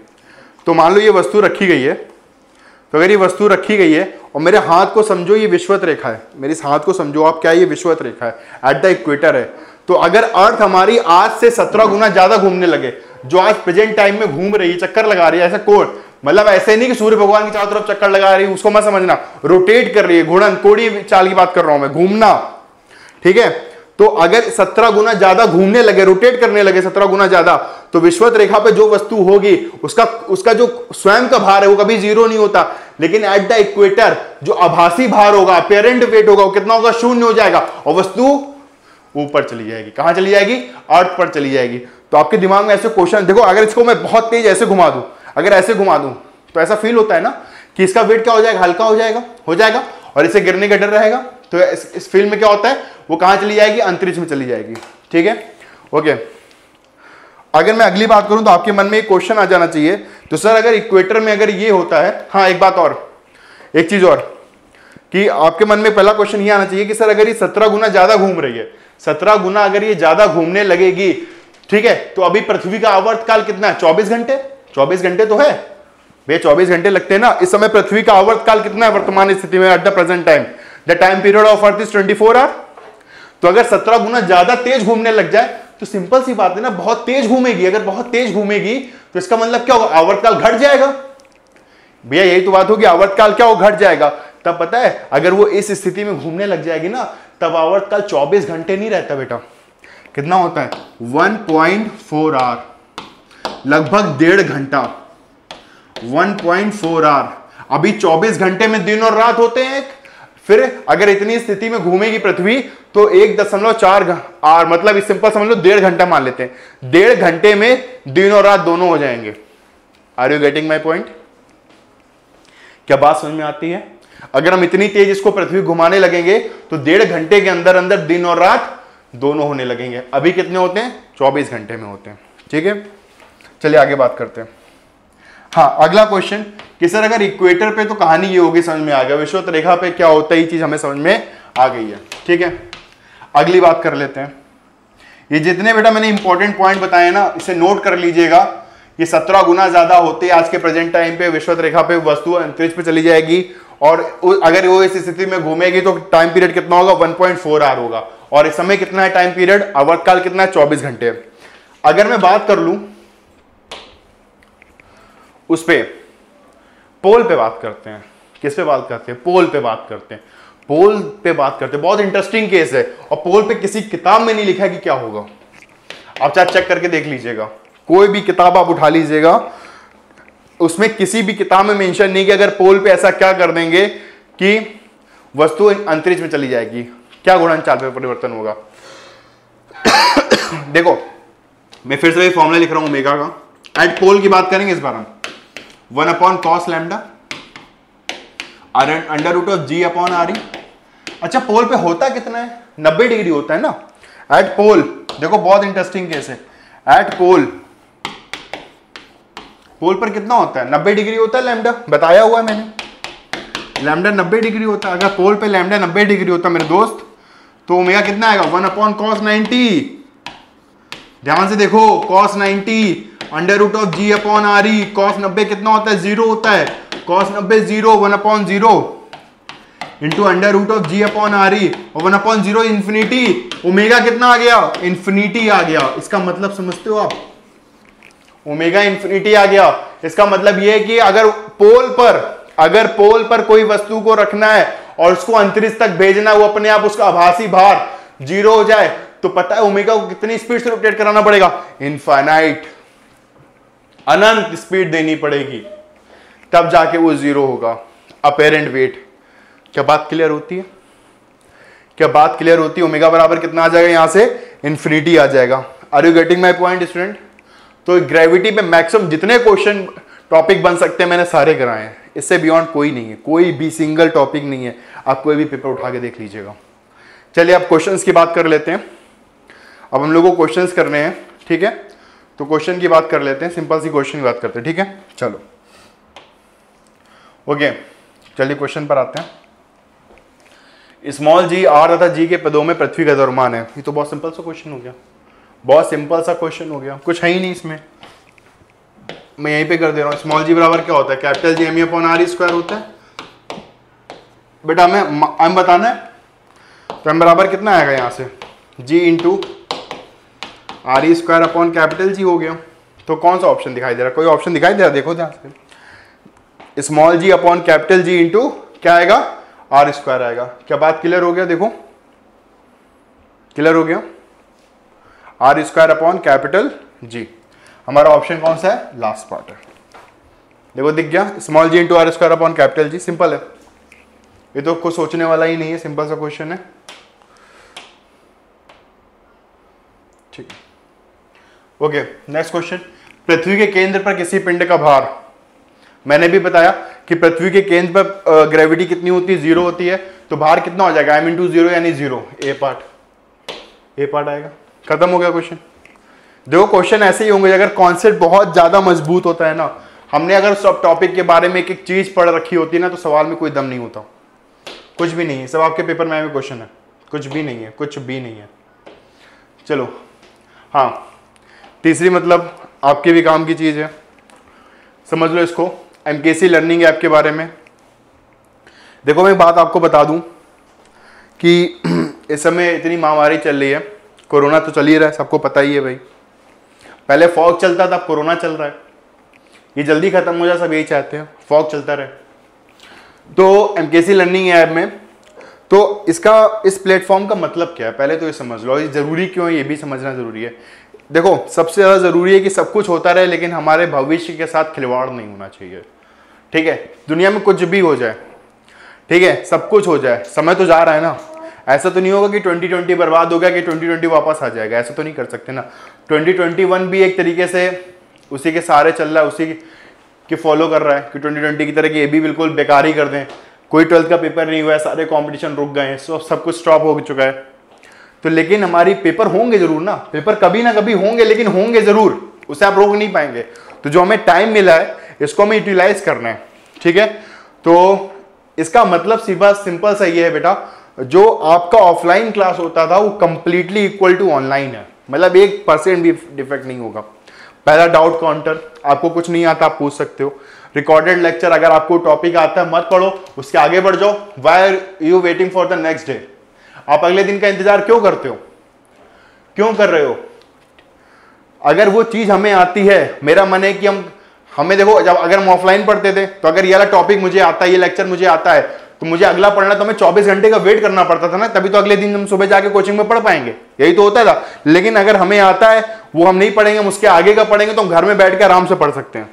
तो मान लो ये वस्तु रखी गई है, तो अगर ये वस्तु रखी गई है और मेरे हाथ को समझो ये विषुवत रेखा है, मेरे इस हाथ को समझो आप, क्या ये विषुवत रेखा है, एट द इक्वेटर है। तो अगर अर्थ हमारी आज से 17 गुना ज्यादा घूमने लगे, जो आज प्रेजेंट टाइम में घूम रही है, चक्कर लगा रही है, ऐसा कोण, मतलब ऐसे नहीं कि सूर्य भगवान की चारों तरफ चक्कर लगा रही है, उसको मत समझना, रोटेट कर रही है, घूर्णन, कोणीय चाल की बात कर रहा हूं मैं, घूमना, ठीक है? तो अगर 17 गुना ज्यादा घूमने लगे, रोटेट करने लगे 17 गुना ज्यादा, तो विषुवत रेखा पे जो वस्तु होगी उसका जो स्वयं का भार है वो कभी जीरो नहीं होता, लेकिन एट द इक्वेटर जो आभासी भार होगा, अपेरेंट वेट होगा, वो कितना होगा? 0 हो जाएगा, और वस्तु ऊपर चली जाएगी। कहां चली जाएगी? अर्थ पर चली जाएगी। तो आपके दिमाग में ऐसे क्वेश्चन देखो, अगर इसको मैं बहुत तेज ऐसे घुमा दूं, अगर ऐसे घुमा दूं तो ऐसा फील होता है ना कि इसका वेट क्या हो जाएगा? हल्का हो जाएगा, और इसे गिरने का डर रहेगा। तो इस फील्ड में क्या होता है, वो कहां चली जाएगी? अंतरिक्ष में चली जाएगी, ठीक है? ओके, अगर मैं अगली बात करूं तो आपके मन में एक क्वेश्चन आ जाना चाहिए, तो सर अगर इक्वेटर में अगर ये होता है, हाँ एक बात और, एक चीज और, कि आपके मन में पहला क्वेश्चन ये आना चाहिए कि सर अगर ये 17 गुना ज्यादा घूम रही है, 17 गुना अगर ये ज्यादा घूमने लगेगी, ठीक है, तो अभी पृथ्वी का आवर्तकाल कितना है? 24 घंटे। 24 घंटे तो है भैया, 24 घंटे लगते हैं ना। इस समय पृथ्वी का आवर्तकाल कितना है वर्तमान स्थिति में? At the present time the time period of earth is 24 hour. तो अगर 17 गुना ज्यादा तेज घूमने लग जाए तो सिंपल सी बात है ना, बहुत तेज घूमेगी। अगर बहुत तेज घूमेगी तो इसका मतलब क्या होगा? आवर्तकाल घट जाएगा भैया, यही तो बात होगी, आवर्तकाल क्या हो? घट जाएगा। तब पता है अगर वो इस स्थिति में घूमने लग जाएगी ना, तब आवर्तकाल 24 घंटे नहीं रहता बेटा, कितना होता है? 1.4 आवर, लगभग 1.5 घंटा, 1.4 आवर। अभी 24 घंटे में दिन और रात होते हैं। फिर अगर इतनी स्थिति में घूमेगी पृथ्वी तो 1.4 आवर, मतलब इस सिंपल समझ लो 1.5 घंटा मान लेते हैं, 1.5 घंटे में दिन और रात दोनों हो जाएंगे। Are you getting my point? क्या बात समझ में आती है? अगर हम इतनी तेज इसको पृथ्वी घुमाने लगेंगे तो 1.5 घंटे के अंदर अंदर दिन और रात दोनों होने लगेंगे। अभी कितने होते हैं? 24 घंटे में होते हैं, ठीक है? चलिए आगे बात करते हैं। हाँ, अगला क्वेश्चन कि सर अगर इक्वेटर पे तो कहानी ये होगी, समझ में आ गया। विषुवत रेखा पे क्या होता है, ये चीज हमें समझ में आ गई है, ठीक है? अगली बात कर लेते हैं। ये जितने बेटा मैंने इंपॉर्टेंट पॉइंट बताए ना, इसे नोट कर लीजिएगा। ये 17 गुना ज्यादा होते आज के प्रेजेंट टाइम पे विषुवत रेखा पे वस्तु अंतरिक्ष पे चली जाएगी, और अगर वो इस स्थिति में घूमेगी तो टाइम पीरियड कितना होगा? 1.4 आवर होगा। और इस समय कितना है टाइम पीरियड? आवर्तकाल कितना है? 24 घंटे। अगर मैं बात कर लूं उस पे पोल पे बात करते हैं। किस पे बात करते हैं? पोल पे बात करते हैं। पोल पे बात करते हैं, बहुत इंटरेस्टिंग केस है, और पोल पे किसी किताब में नहीं लिखा है कि क्या होगा। आप चाहे चेक करके देख लीजिएगा, कोई भी किताब आप उठा लीजिएगा, उसमें किसी भी किताब में मेंशन नहीं कि अगर पोल पे ऐसा क्या कर देंगे कि वस्तु अंतरिक्ष में चली जाएगी, क्या गुणन चाल पे परिवर्तन होगा। देखो मैं फिर से वही फॉर्मूला लिख रहा हूं ओमेगा का। एट पोल की बात करेंगे इस बार हम, 1/cos लैम्डा √g/re। अच्छा पोल पे होता कितना है? 90 डिग्री होता है ना। एट पोल देखो बहुत इंटरेस्टिंग केस है। एट पोल, पोल पर कितना होता है? 90 डिग्री होता है लैम्डा, बताया हुआ है मैंने। लैम्डा 90 डिग्री होता है। अगर पोल पे लैम्डा 90 डिग्री होता है मेरे दोस्त, तो ओमेगा कितना आएगा? 1/cos 90। ध्यान से देखो, cos 90 √g/re। cos 90 कितना होता है? 0 होता है। cos 90 0, 1/0 इंटू √g/re और 1/0 इंफिनिटी। ओमेगा कितना आ गया? इंफिनिटी आ गया। इसका मतलब समझते हो आप? ओमेगा इंफिनिटी आ गया। इसका मतलब यह है कि अगर पोल पर कोई वस्तु को रखना है और उसको अंतरिक्ष तक भेजना है, वो अपने आप उसका आभासी भार 0 हो जाए, तो पता है ओमेगा को कितनी स्पीड से रोटेट कराना पड़ेगा? इनफाइनाइट, अनंत स्पीड देनी पड़ेगी, तब जाके वो 0 होगा। Apparent wait. क्या बात क्लियर होती है? क्या बात क्लियर होती है? ओमेगा बराबर कितना आ जाएगा? यहां से इंफिनिटी आ जाएगा। Are you getting my point student? तो ग्रेविटी पे मैक्सिमम जितने क्वेश्चन टॉपिक बन सकते हैं मैंने सारे कराए हैं। इससे बियॉन्ड कोई नहीं है, कोई भी सिंगल टॉपिक नहीं है। आप कोई भी पेपर उठा के देख लीजिएगा। चलिए अब क्वेश्चंस की बात कर लेते हैं। अब हम लोगों को क्वेश्चंस करने हैं, ठीक है? तो क्वेश्चन की बात कर लेते हैं, सिंपल सी क्वेश्चन की बात करते हैं, ठीक है? चलो ओके, चलिए क्वेश्चन पर आते हैं। स्मॉल जी, आर तथा जी के पदों में पृथ्वी का द्रव्यमान है। ये तो बहुत सिंपल सा क्वेश्चन हो गया, बहुत सिंपल सा क्वेश्चन हो गया, कुछ है ही नहीं इसमें। मैं यहीं पे कर दे रहा हूँ। स्मॉल जी बराबर क्या होता है? कैपिटल जी m/r² होता है। बेटा हमें बताना है, तो m बराबर कितना आएगा यहाँ से? g into re² capital G हो गया। तो कौन सा ऑप्शन दिखाई दे रहा है? कोई ऑप्शन दिखाई दे रहा है? देखो ध्यान से। स्मॉल जी अपॉन कैपिटल जी इंटू क्या आएगा? r² आएगा। क्या बात क्लियर हो गया? देखो क्लियर हो गया। r² कैपिटल जी। हमारा ऑप्शन कौन सा है? लास्ट पार्ट है। देखो दिख गया, small g into r² capital g. Simple है, ये तो कुछ सोचने वाला ही नहीं है, सिंपल सा क्वेश्चन है, ठीक है? Okay, next question. पृथ्वी के केंद्र पर किसी पिंड का भार, मैंने भी बताया कि पृथ्वी के केंद्र पर ग्रेविटी कितनी होती है? 0 होती है। तो भार कितना हो जाएगा? m इंटू 0 यानी 0। ए पार्ट आएगा। खत्म हो गया क्वेश्चन। देखो क्वेश्चन ऐसे ही होंगे अगर कॉन्सेप्ट बहुत ज्यादा मजबूत होता है ना। हमने अगर सब टॉपिक के बारे में एक एक चीज पढ़ रखी होती है ना, तो सवाल में कोई दम नहीं होता, कुछ भी नहीं है। सब आपके पेपर में क्वेश्चन है, कुछ भी नहीं है, कुछ भी नहीं है। चलो हाँ, तीसरी मतलब आपके भी काम की चीज है, समझ लो इसको। MKC लर्निंग ऐप के बारे में देखो, मैं एक बात आपको बता दूं कि इस समय इतनी महामारी चल रही है, कोरोना तो चल ही रहा है, सबको पता ही है भाई। पहले फॉग चलता था, अब कोरोना चल रहा है। ये जल्दी खत्म हो जाए, सब यही चाहते हैं, फॉग चलता रहे। तो MKC लर्निंग ऐप में तो इसका, इस प्लेटफॉर्म का मतलब क्या है पहले तो ये समझ लो। ये जरूरी क्यों है ये भी समझना जरूरी है। देखो सबसे ज्यादा जरूरी है कि सब कुछ होता रहे, लेकिन हमारे भविष्य के साथ खिलवाड़ नहीं होना चाहिए, ठीक है? दुनिया में कुछ भी हो जाए, ठीक है, सब कुछ हो जाए, समय तो जा रहा है ना। ऐसा तो नहीं होगा कि 2020 बर्बाद हो गया कि 2020 वापस आ जाएगा, ऐसा तो नहीं कर सकते ना। 2021 भी एक तरीके से उसी के सहारे चल रहा है, उसी के फॉलो कर रहा है कि 2020 की तरह कि ये भी बिल्कुल बेकार ही कर दें। कोई 12th का पेपर नहीं हुआ है, सारे कॉम्पिटिशन रुक गए हैं, सब कुछ स्टॉप हो चुका है। तो लेकिन हमारी पेपर होंगे जरूर ना, पेपर कभी ना कभी होंगे, लेकिन होंगे जरूर, उसे आप रोक नहीं पाएंगे। तो जो हमें टाइम मिला है इसको हमें यूटिलाइज करना है, ठीक है? तो इसका मतलब सिंपल सा ये है बेटा, जो आपका ऑफलाइन क्लास होता था वो कंप्लीटली इक्वल टू ऑनलाइन है, मतलब 1% भी डिफेक्ट नहीं होगा। पहला डाउट काउंटर, आपको कुछ नहीं आता आप पूछ सकते हो। रिकॉर्डेड लेक्चर, अगर आपको टॉपिक आता है मत पढ़ो, उसके आगे बढ़ जाओ। Why are you waiting for the next day? आप अगले दिन का इंतजार क्यों करते हो? क्यों कर रहे हो? अगर वो चीज हमें आती है, मेरा मन है कि हमें देखो, जब अगर हम ऑफलाइन पढ़ते थे तो अगर ये वाला टॉपिक मुझे आता है, ये लेक्चर मुझे आता है, तो मुझे अगला पढ़ना तो हमें 24 घंटे का वेट करना पड़ता था ना, तभी तो अगले दिन हम सुबह जाके कोचिंग में पढ़ पाएंगे, यही तो होता था। लेकिन अगर हमें आता है, वो हम नहीं पढ़ेंगे, हम उसके आगे का पढ़ेंगे, तो हम घर में बैठ के आराम से पढ़ सकते हैं।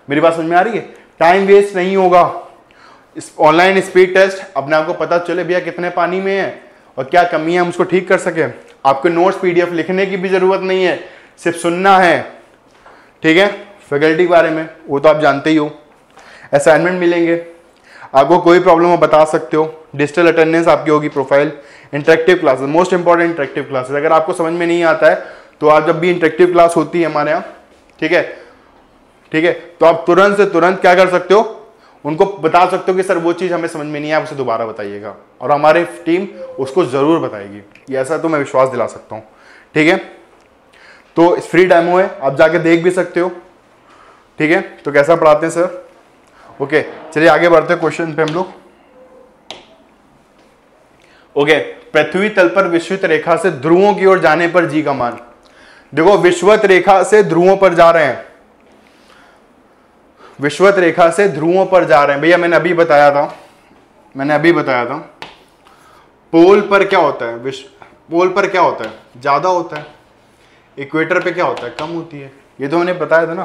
मेरी बात समझ में आ रही है? टाइम वेस्ट नहीं होगा। ऑनलाइन स्पीड टेस्ट, अपने आपको पता चले भैया कितने पानी में है और क्या कमी है, हम उसको ठीक कर सके। आपके नोट्स PDF लिखने की भी जरूरत नहीं है, सिर्फ सुनना है, ठीक है? फैकल्टी के बारे में वो तो आप जानते ही हो। असाइनमेंट मिलेंगे, आपको कोई प्रॉब्लम हो बता सकते हो। डिजिटल अटेंडेंस आपकी होगी, profile, interactive classes, most important interactive classes. अगर आपको समझ में नहीं आता है तो आप जब भी इंटरेक्टिव क्लास होती है हमारे यहाँ, ठीक है, ठीक है, तो आप तुरंत से तुरंत क्या कर सकते हो, उनको बता सकते हो कि सर वो चीज़ हमें समझ में नहीं है, आप उसे दोबारा बताइएगा, और हमारी टीम उसको ज़रूर बताएगी। ये ऐसा तो मैं विश्वास दिला सकता हूँ, ठीक है। तो फ्री डेमो है, आप जाके देख भी सकते हो, ठीक है। तो कैसा पढ़ाते हैं सर, ओके। चलिए आगे बढ़ते हैं क्वेश्चन पे हम लोग। ओके, पृथ्वी तल पर विषुवत रेखा से ध्रुवों की ओर जाने पर जी का मान। देखो विषुवत रेखा से ध्रुवों पर जा रहे हैं, विषुवत रेखा से ध्रुवों पर जा रहे हैं भैया। मैंने अभी बताया था पोल पर क्या होता है, पोल पर क्या होता है, ज्यादा होता है, इक्वेटर पे क्या होता है, कम होती है। ये तो मैंने बताया था ना।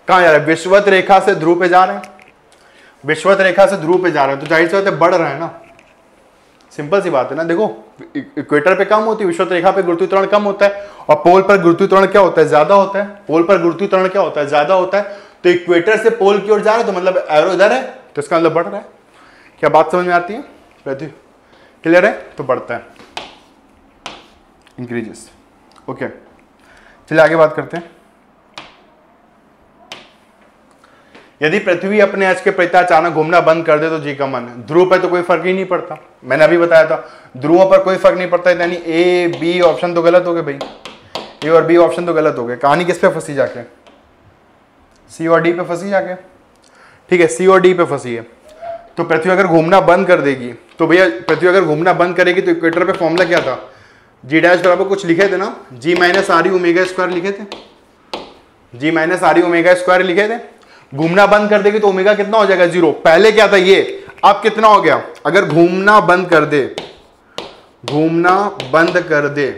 कहां जा रहे हैं, विषुवत रेखा से ध्रुव पे जा रहे हैं, विषुवत रेखा से ध्रुव पे जा रहे हैं, तो जाहिर सी बात है बढ़ रहा है ना, सिंपल सी बात है ना। देखो इक्वेटर पे कम होती है, विषुवत रेखा पे गुरुत्वीय त्वरण कम होता है, और पोल पर गुरुत्वीय त्वरण क्या होता है, ज्यादा होता है। पोल पर गुरुत्वीय त्वरण क्या होता है, ज्यादा होता है। तो इक्वेटर से पोल की ओर जा रहे हैं तो मतलब एरो इधर है, तो इसका मतलब बढ़ रहा है। क्या बात समझ में आती है, पृथ्वी क्लियर है, तो बढ़ता है, इंक्रीजेस। ओके, चलिए आगे बात करते हैं। यदि पृथ्वी अपने अक्ष के प्रति अचानक घूमना बंद कर दे तो जी का मान। ध्रुव पर तो कोई फर्क ही नहीं पड़ता, मैंने अभी बताया था, ध्रुवों पर कोई फर्क नहीं पड़ता, यानी ए बी ऑप्शन तो गलत हो गए भाई, ए और बी ऑप्शन तो गलत हो गए। कहानी किस पे फंसी जाके, सी और डी पे फंसी जाके, ठीक है, सी और डी पे फंसी है। तो पृथ्वी अगर घूमना बंद कर देगी तो भैया, पृथ्वी अगर घूमना बंद करेगी तो इक्वेटर पे फॉर्मूला क्या था, जी डैश बराबर कुछ लिखे थे ना, जी माइनस आर ई ओमेगा स्क्वायर लिखे थे, जी माइनस आर ई ओमेगा स्क्वायर लिखे थे। घूमना बंद कर देगी तो ओमेगा कितना हो जाएगा, 0। पहले क्या था ये, अब कितना हो गया, अगर घूमना बंद कर दे, घूमना बंद कर दे,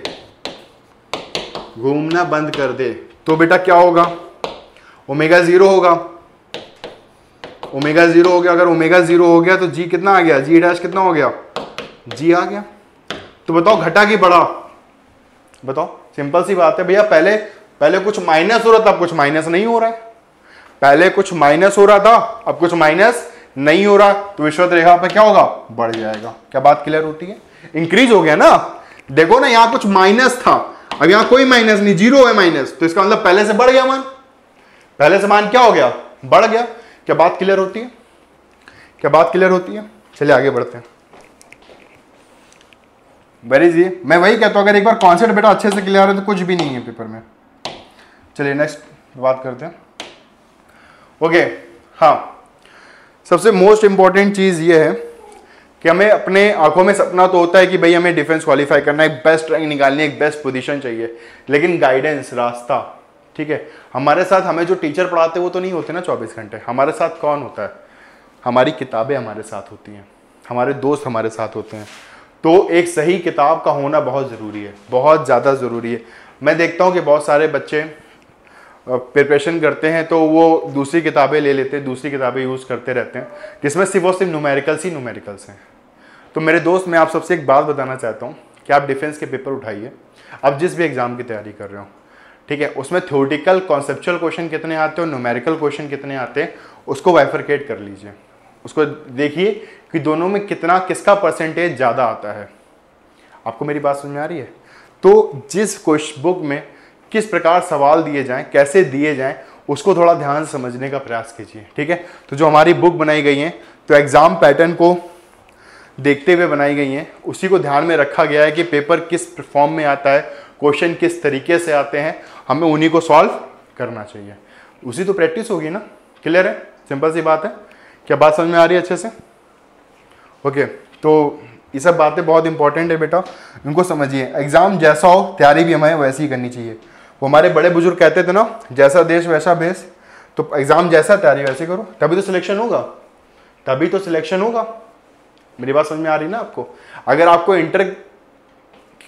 घूमना बंद कर दे तो बेटा क्या होगा, ओमेगा 0 होगा, ओमेगा 0 हो गया। अगर ओमेगा 0 हो गया तो जी कितना आ गया, जी डैश कितना हो गया, जी आ गया। तो बताओ घटा कि बढ़ा, बताओ, सिंपल सी बात है भैया। पहले कुछ माइनस हो रहा था, अब कुछ माइनस नहीं हो रहा है। पहले कुछ माइनस हो रहा था, अब कुछ माइनस नहीं हो रहा, तो विषुवत रेखा पे क्या होगा, बढ़ जाएगा। क्या बात क्लियर होती है, इंक्रीज हो गया ना। देखो ना, यहां कुछ माइनस था, अब यहां कोई माइनस नहीं, 0 है माइनस, तो इसका मतलब पहले से बढ़ गया मान, पहले से मान क्या हो गया, बढ़ गया। क्या बात क्लियर होती है, क्या बात क्लियर होती है। चलिए आगे बढ़ते हैं। वेरी जी, मैं वही कहता हूं, अगर एक बार कॉन्सेप्ट बेटा अच्छे से क्लियर है तो कुछ भी नहीं है पेपर में। चलिए नेक्स्ट बात करते हैं। ओके, हाँ, सबसे मोस्ट इंपॉर्टेंट चीज ये है कि हमें अपने आंखों में सपना तो होता है कि भाई हमें डिफेंस क्वालिफाई करना है, एक बेस्ट रैंक निकालनी है, एक बेस्ट पोजीशन चाहिए, लेकिन गाइडेंस, रास्ता, ठीक है, हमारे साथ हमें जो टीचर पढ़ाते हैं वो तो नहीं होते ना 24 घंटे। हमारे साथ कौन होता है, हमारी किताबें हमारे साथ होती हैं, हमारे दोस्त हमारे साथ होते हैं। तो एक सही किताब का होना बहुत ज़रूरी है, बहुत ज़्यादा ज़रूरी है। मैं देखता हूँ कि बहुत सारे बच्चे प्रिपरेशन करते हैं तो वो दूसरी किताबें ले लेते हैं, दूसरी किताबें यूज़ करते रहते हैं, जिसमें सिर्फ और सिर्फ न्यूमेरिकल्स ही न्यूमेरिकल्स हैं। तो मेरे दोस्त, मैं आप सबसे एक बात बताना चाहता हूँ कि आप डिफेंस के पेपर उठाइए, आप जिस भी एग्ज़ाम की तैयारी कर रहे हो, ठीक है, उसमें थ्योरेटिकल कॉन्सेप्चुअल क्वेश्चन कितने आते हैं और न्यूमेरिकल क्वेश्चन कितने आते हैं, उसको बाइफरकेट कर लीजिए, उसको देखिए कि दोनों में कितना, किसका परसेंटेज ज़्यादा आता है। आपको मेरी बात समझ में आ रही है। तो जिस क्वेश्चन बुक में किस प्रकार सवाल दिए जाएं, कैसे दिए जाएं, उसको थोड़ा ध्यान से समझने का प्रयास कीजिए, ठीक है। तो जो हमारी बुक बनाई गई है तो एग्जाम पैटर्न को देखते हुए बनाई गई हैं, उसी को ध्यान में रखा गया है कि पेपर किस फॉर्म में आता है, क्वेश्चन किस तरीके से आते हैं, हमें उन्हीं को सॉल्व करना चाहिए। उसी तो प्रैक्टिस होगी ना, क्लियर है, सिंपल सी बात है। क्या बात समझ में आ रही है अच्छे से, ओके। तो ये सब बातें बहुत इंपॉर्टेंट है बेटा, इनको समझिए। एग्जाम जैसा हो तैयारी भी हमें वैसी ही करनी चाहिए। वो हमारे बड़े बुजुर्ग कहते थे ना, जैसा देश वैसा भेष, तो एग्जाम जैसा तैयारी वैसे करो, तभी तो सिलेक्शन होगा, तभी तो सिलेक्शन होगा। मेरी बात समझ में आ रही ना आपको। अगर आपको इंटर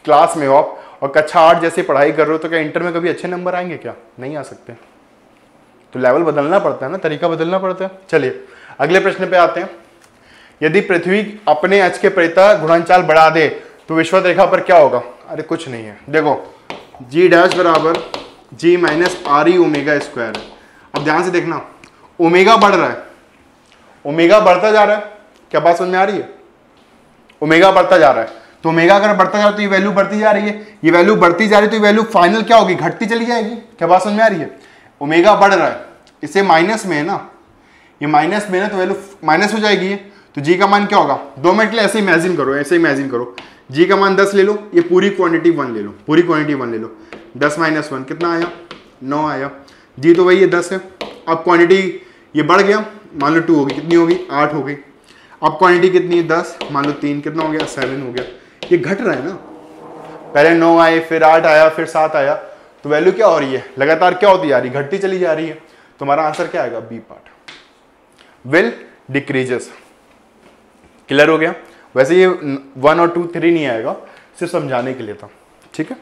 क्लास में हो आप और कक्षा 8 जैसी पढ़ाई कर रहे हो तो क्या इंटर में कभी अच्छे नंबर आएंगे, क्या नहीं आ सकते। तो लेवल बदलना पड़ता है ना, तरीका बदलना पड़ता है। चलिए अगले प्रश्न पे आते हैं। यदि पृथ्वी अपने अक्ष के प्रति घूर्णनचाल बढ़ा दे तो विषुवत रेखा पर क्या होगा। अरे कुछ नहीं है, देखो जी डैश बराबर जी माइनस आर ई ओमेगा स्क्वायर है। अब ध्यान से देखना, ओमेगा बढ़ रहा है, ओमेगा बढ़ता जा रहा है, क्या बात समझ में आ रही है? ओमेगा बढ़ता जा रहा है, तो ओमेगा अगर बढ़ता जा रहा है तो ये वैल्यू बढ़ती जा रही है, ये वैल्यू बढ़ती जा रही है, तो ये वैल्यू फाइनल क्या होगी, घटती चली जाएगी। क्या बात समझ में आ रही है? ओमेगा बढ़ रहा है, इसे माइनस में है ना, ये माइनस में है तो वैल्यू माइनस हो जाएगी ये, तो जी का मान क्या होगा? 2 मिनट के लिए ऐसे इमेजिन करो, ऐसे इमेजिन करो, जी का मान 10 ले लो, ये पूरी क्वांटिटी 1 ले लो, पूरी क्वांटिटी 1 ले लो, 10 - 1 कितना आया? 9 आया। जी तो वही है 10 है। अब क्वांटिटी ये बढ़ गया, मान लो 2 होगी, कितनी होगी? 8 हो गई। अब क्वांटिटी कितनी है? 10, मान लो 3, कितना हो गया? 7 हो गया। ये घट रहा है ना, पहले 9 आए, फिर 8 आया, फिर 7 आया, तो वैल्यू क्या हो रही है? लगातार क्या होती जा रही है? घटती चली जा रही है। तुम्हारा आंसर क्या आएगा? B part, will decreases. Clear हो गया? वैसे ये 1 और 2 3 नहीं आएगा, सिर्फ समझाने के लिए था, ठीक है।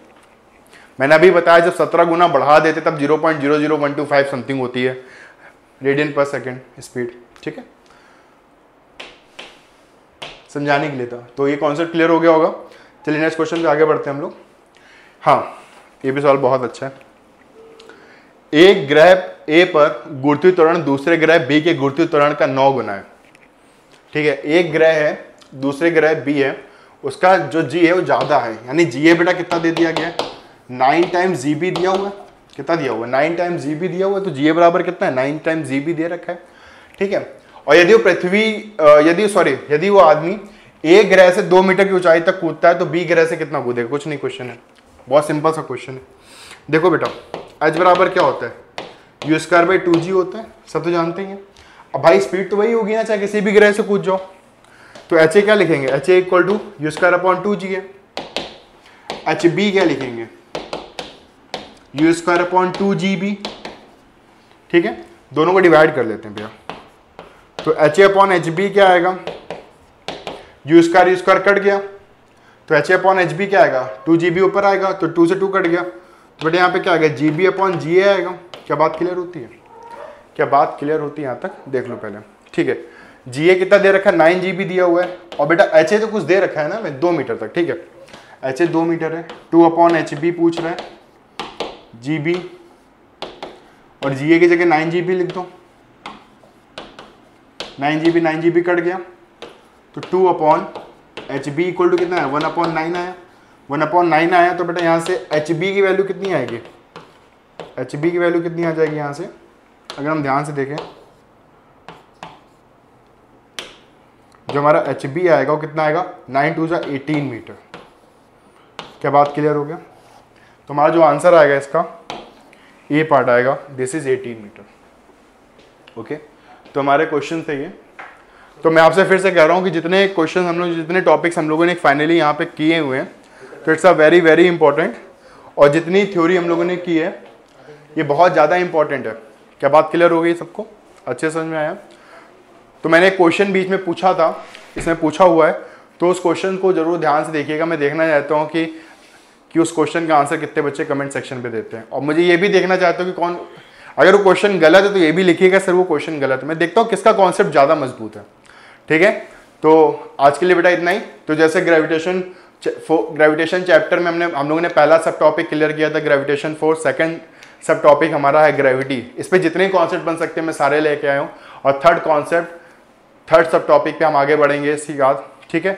मैंने अभी बताया जब 17 गुना बढ़ा देते तब 0.00125 समथिंग होती है रेडियन पर सेकेंड स्पीड, ठीक है, समझाने के लिए था। तो ये कॉन्सेप्ट क्लियर हो गया होगा। चलिए नेक्स्ट क्वेश्चन पे आगे बढ़ते हैं हम लोग। हाँ, ये भी सवाल बहुत अच्छा है। एक ग्रह ए पर गुरुत्वीय त्वरण दूसरे ग्रह बी के गुरुत्वीय त्वरण का 9 गुना है, ठीक है। एक ग्रह है, दूसरे ग्रह बी है, उसका जो जी है वो ज्यादा है, यानी जी ए बेटा कितना दे दिया गया है? 9 टाइम्स जी बी दिया हुआ है। कितना दिया हुआ है? 9 टाइम्स जी बी दिया हुआ है, तो जी ए बराबर कितना है? 9 टाइम्स जी बी दे रखा है, ठीक है। और यदि वो यदि वो आदमी ए ग्रह से 2 मीटर की ऊंचाई तक कूदता है तो बी ग्रह से कितना कूदेगा? कुछ नहीं, क्वेश्चन है बहुत सिंपल सा क्वेश्चन है। देखो बेटा, एच बराबर क्या होता है? u²/2g होता है, सब तो जानते ही हैं। अब भाई स्पीड तो वही होगी ना, चाहे किसी भी ग्रह से कूद जाओ। तो एच ए क्या लिखेंगे? H A equal to u²/2g है। एच बी क्या लिखेंगे? u²/2gb, ठीक है। दोनों को डिवाइड कर लेते हैं भैया, तो H A upon H B क्या आएगा? u² कट गया, तो H A upon H B क्या आएगा? 2gb ऊपर आएगा, तो 2 से 2 कट गया, तो बेटे यहाँ पे क्या आएगा? gb अपॉन ga आएगा। क्या बात क्लियर होती है? क्या बात क्लियर होती है? यहाँ तक देख लो पहले, ठीक है। ga कितना दे रखा है? 9 GB दिया हुआ है, और बेटा एच ए तो कुछ दे रखा है ना 2 मीटर तक, ठीक है। एच ए 2 मीटर है, 2 अपॉन एच बी पूछ रहा है, GB और ga की जगह 9 GB लिख दो, 9 GB कट गया, तो 2 upon H B equal to कितना है? 1/9 आया। 1/9 आया, तो बेटा यहाँ से एच बी की वैल्यू कितनी आएगी? एच बी की वैल्यू कितनी आ जाएगी यहाँ से? अगर हम ध्यान से देखें, जो हमारा एच बी आएगा वो कितना आएगा? 9 2 18 मीटर। क्या बात क्लियर हो गया? तो हमारा जो आंसर आएगा इसका ए पार्ट आएगा, दिस इज 18 मीटर। ओके, तो हमारे क्वेश्चन थे ये। तो मैं आपसे फिर से कह रहा हूँ कि जितने क्वेश्चन हम लोग, जितने टॉपिक्स हम लोगों ने फाइनली यहाँ पे किए हुए हैं, तो it's a very very important. और जितनी थ्योरी हम लोगों ने की है ये बहुत ज़्यादा इंपॉर्टेंट है। क्या बात क्लियर हो गई सबको? अच्छे समझ में आया? तो मैंने एक क्वेश्चन बीच में पूछा था, इसमें पूछा हुआ है, तो उस क्वेश्चन को जरूर ध्यान से देखिएगा। मैं देखना चाहता हूँ कि उस क्वेश्चन का आंसर कितने बच्चे कमेंट सेक्शन पे देते हैं। और मुझे ये भी देखना चाहता हूँ कि कौन, अगर वो क्वेश्चन गलत है तो ये भी लिखिएगा सर वो क्वेश्चन गलत है। मैं देखता हूँ किसका कॉन्सेप्ट ज़्यादा मजबूत है, ठीक है। तो आज के लिए बेटा इतना ही। तो जैसे ग्रेविटेशन चैप्टर में हम लोगों ने पहला सब टॉपिक क्लियर किया था, ग्रेविटेशन फोर्स। सेकंड सब टॉपिक हमारा है ग्रेविटी। इस पे जितने कॉन्सेप्ट बन सकते हैं मैं सारे लेके आया हूँ। और थर्ड सब टॉपिक पे हम आगे बढ़ेंगे इसके बाद, ठीक है।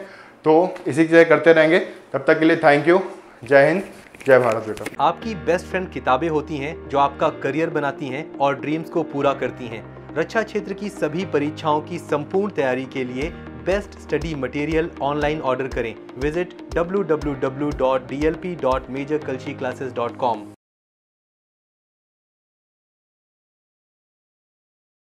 तो इसी तरह करते रहेंगे। तब तक के लिए थैंक यू। जय हिंद, जय भारत बेटा।
आपकी बेस्ट फ्रेंड किताबें होती हैं जो आपका करियर बनाती हैं और ड्रीम्स को पूरा करती हैं। रक्षा क्षेत्र की सभी परीक्षाओं की संपूर्ण तैयारी के लिए best study material online order करें। Visit www.dlp.majorcultureclasses.com।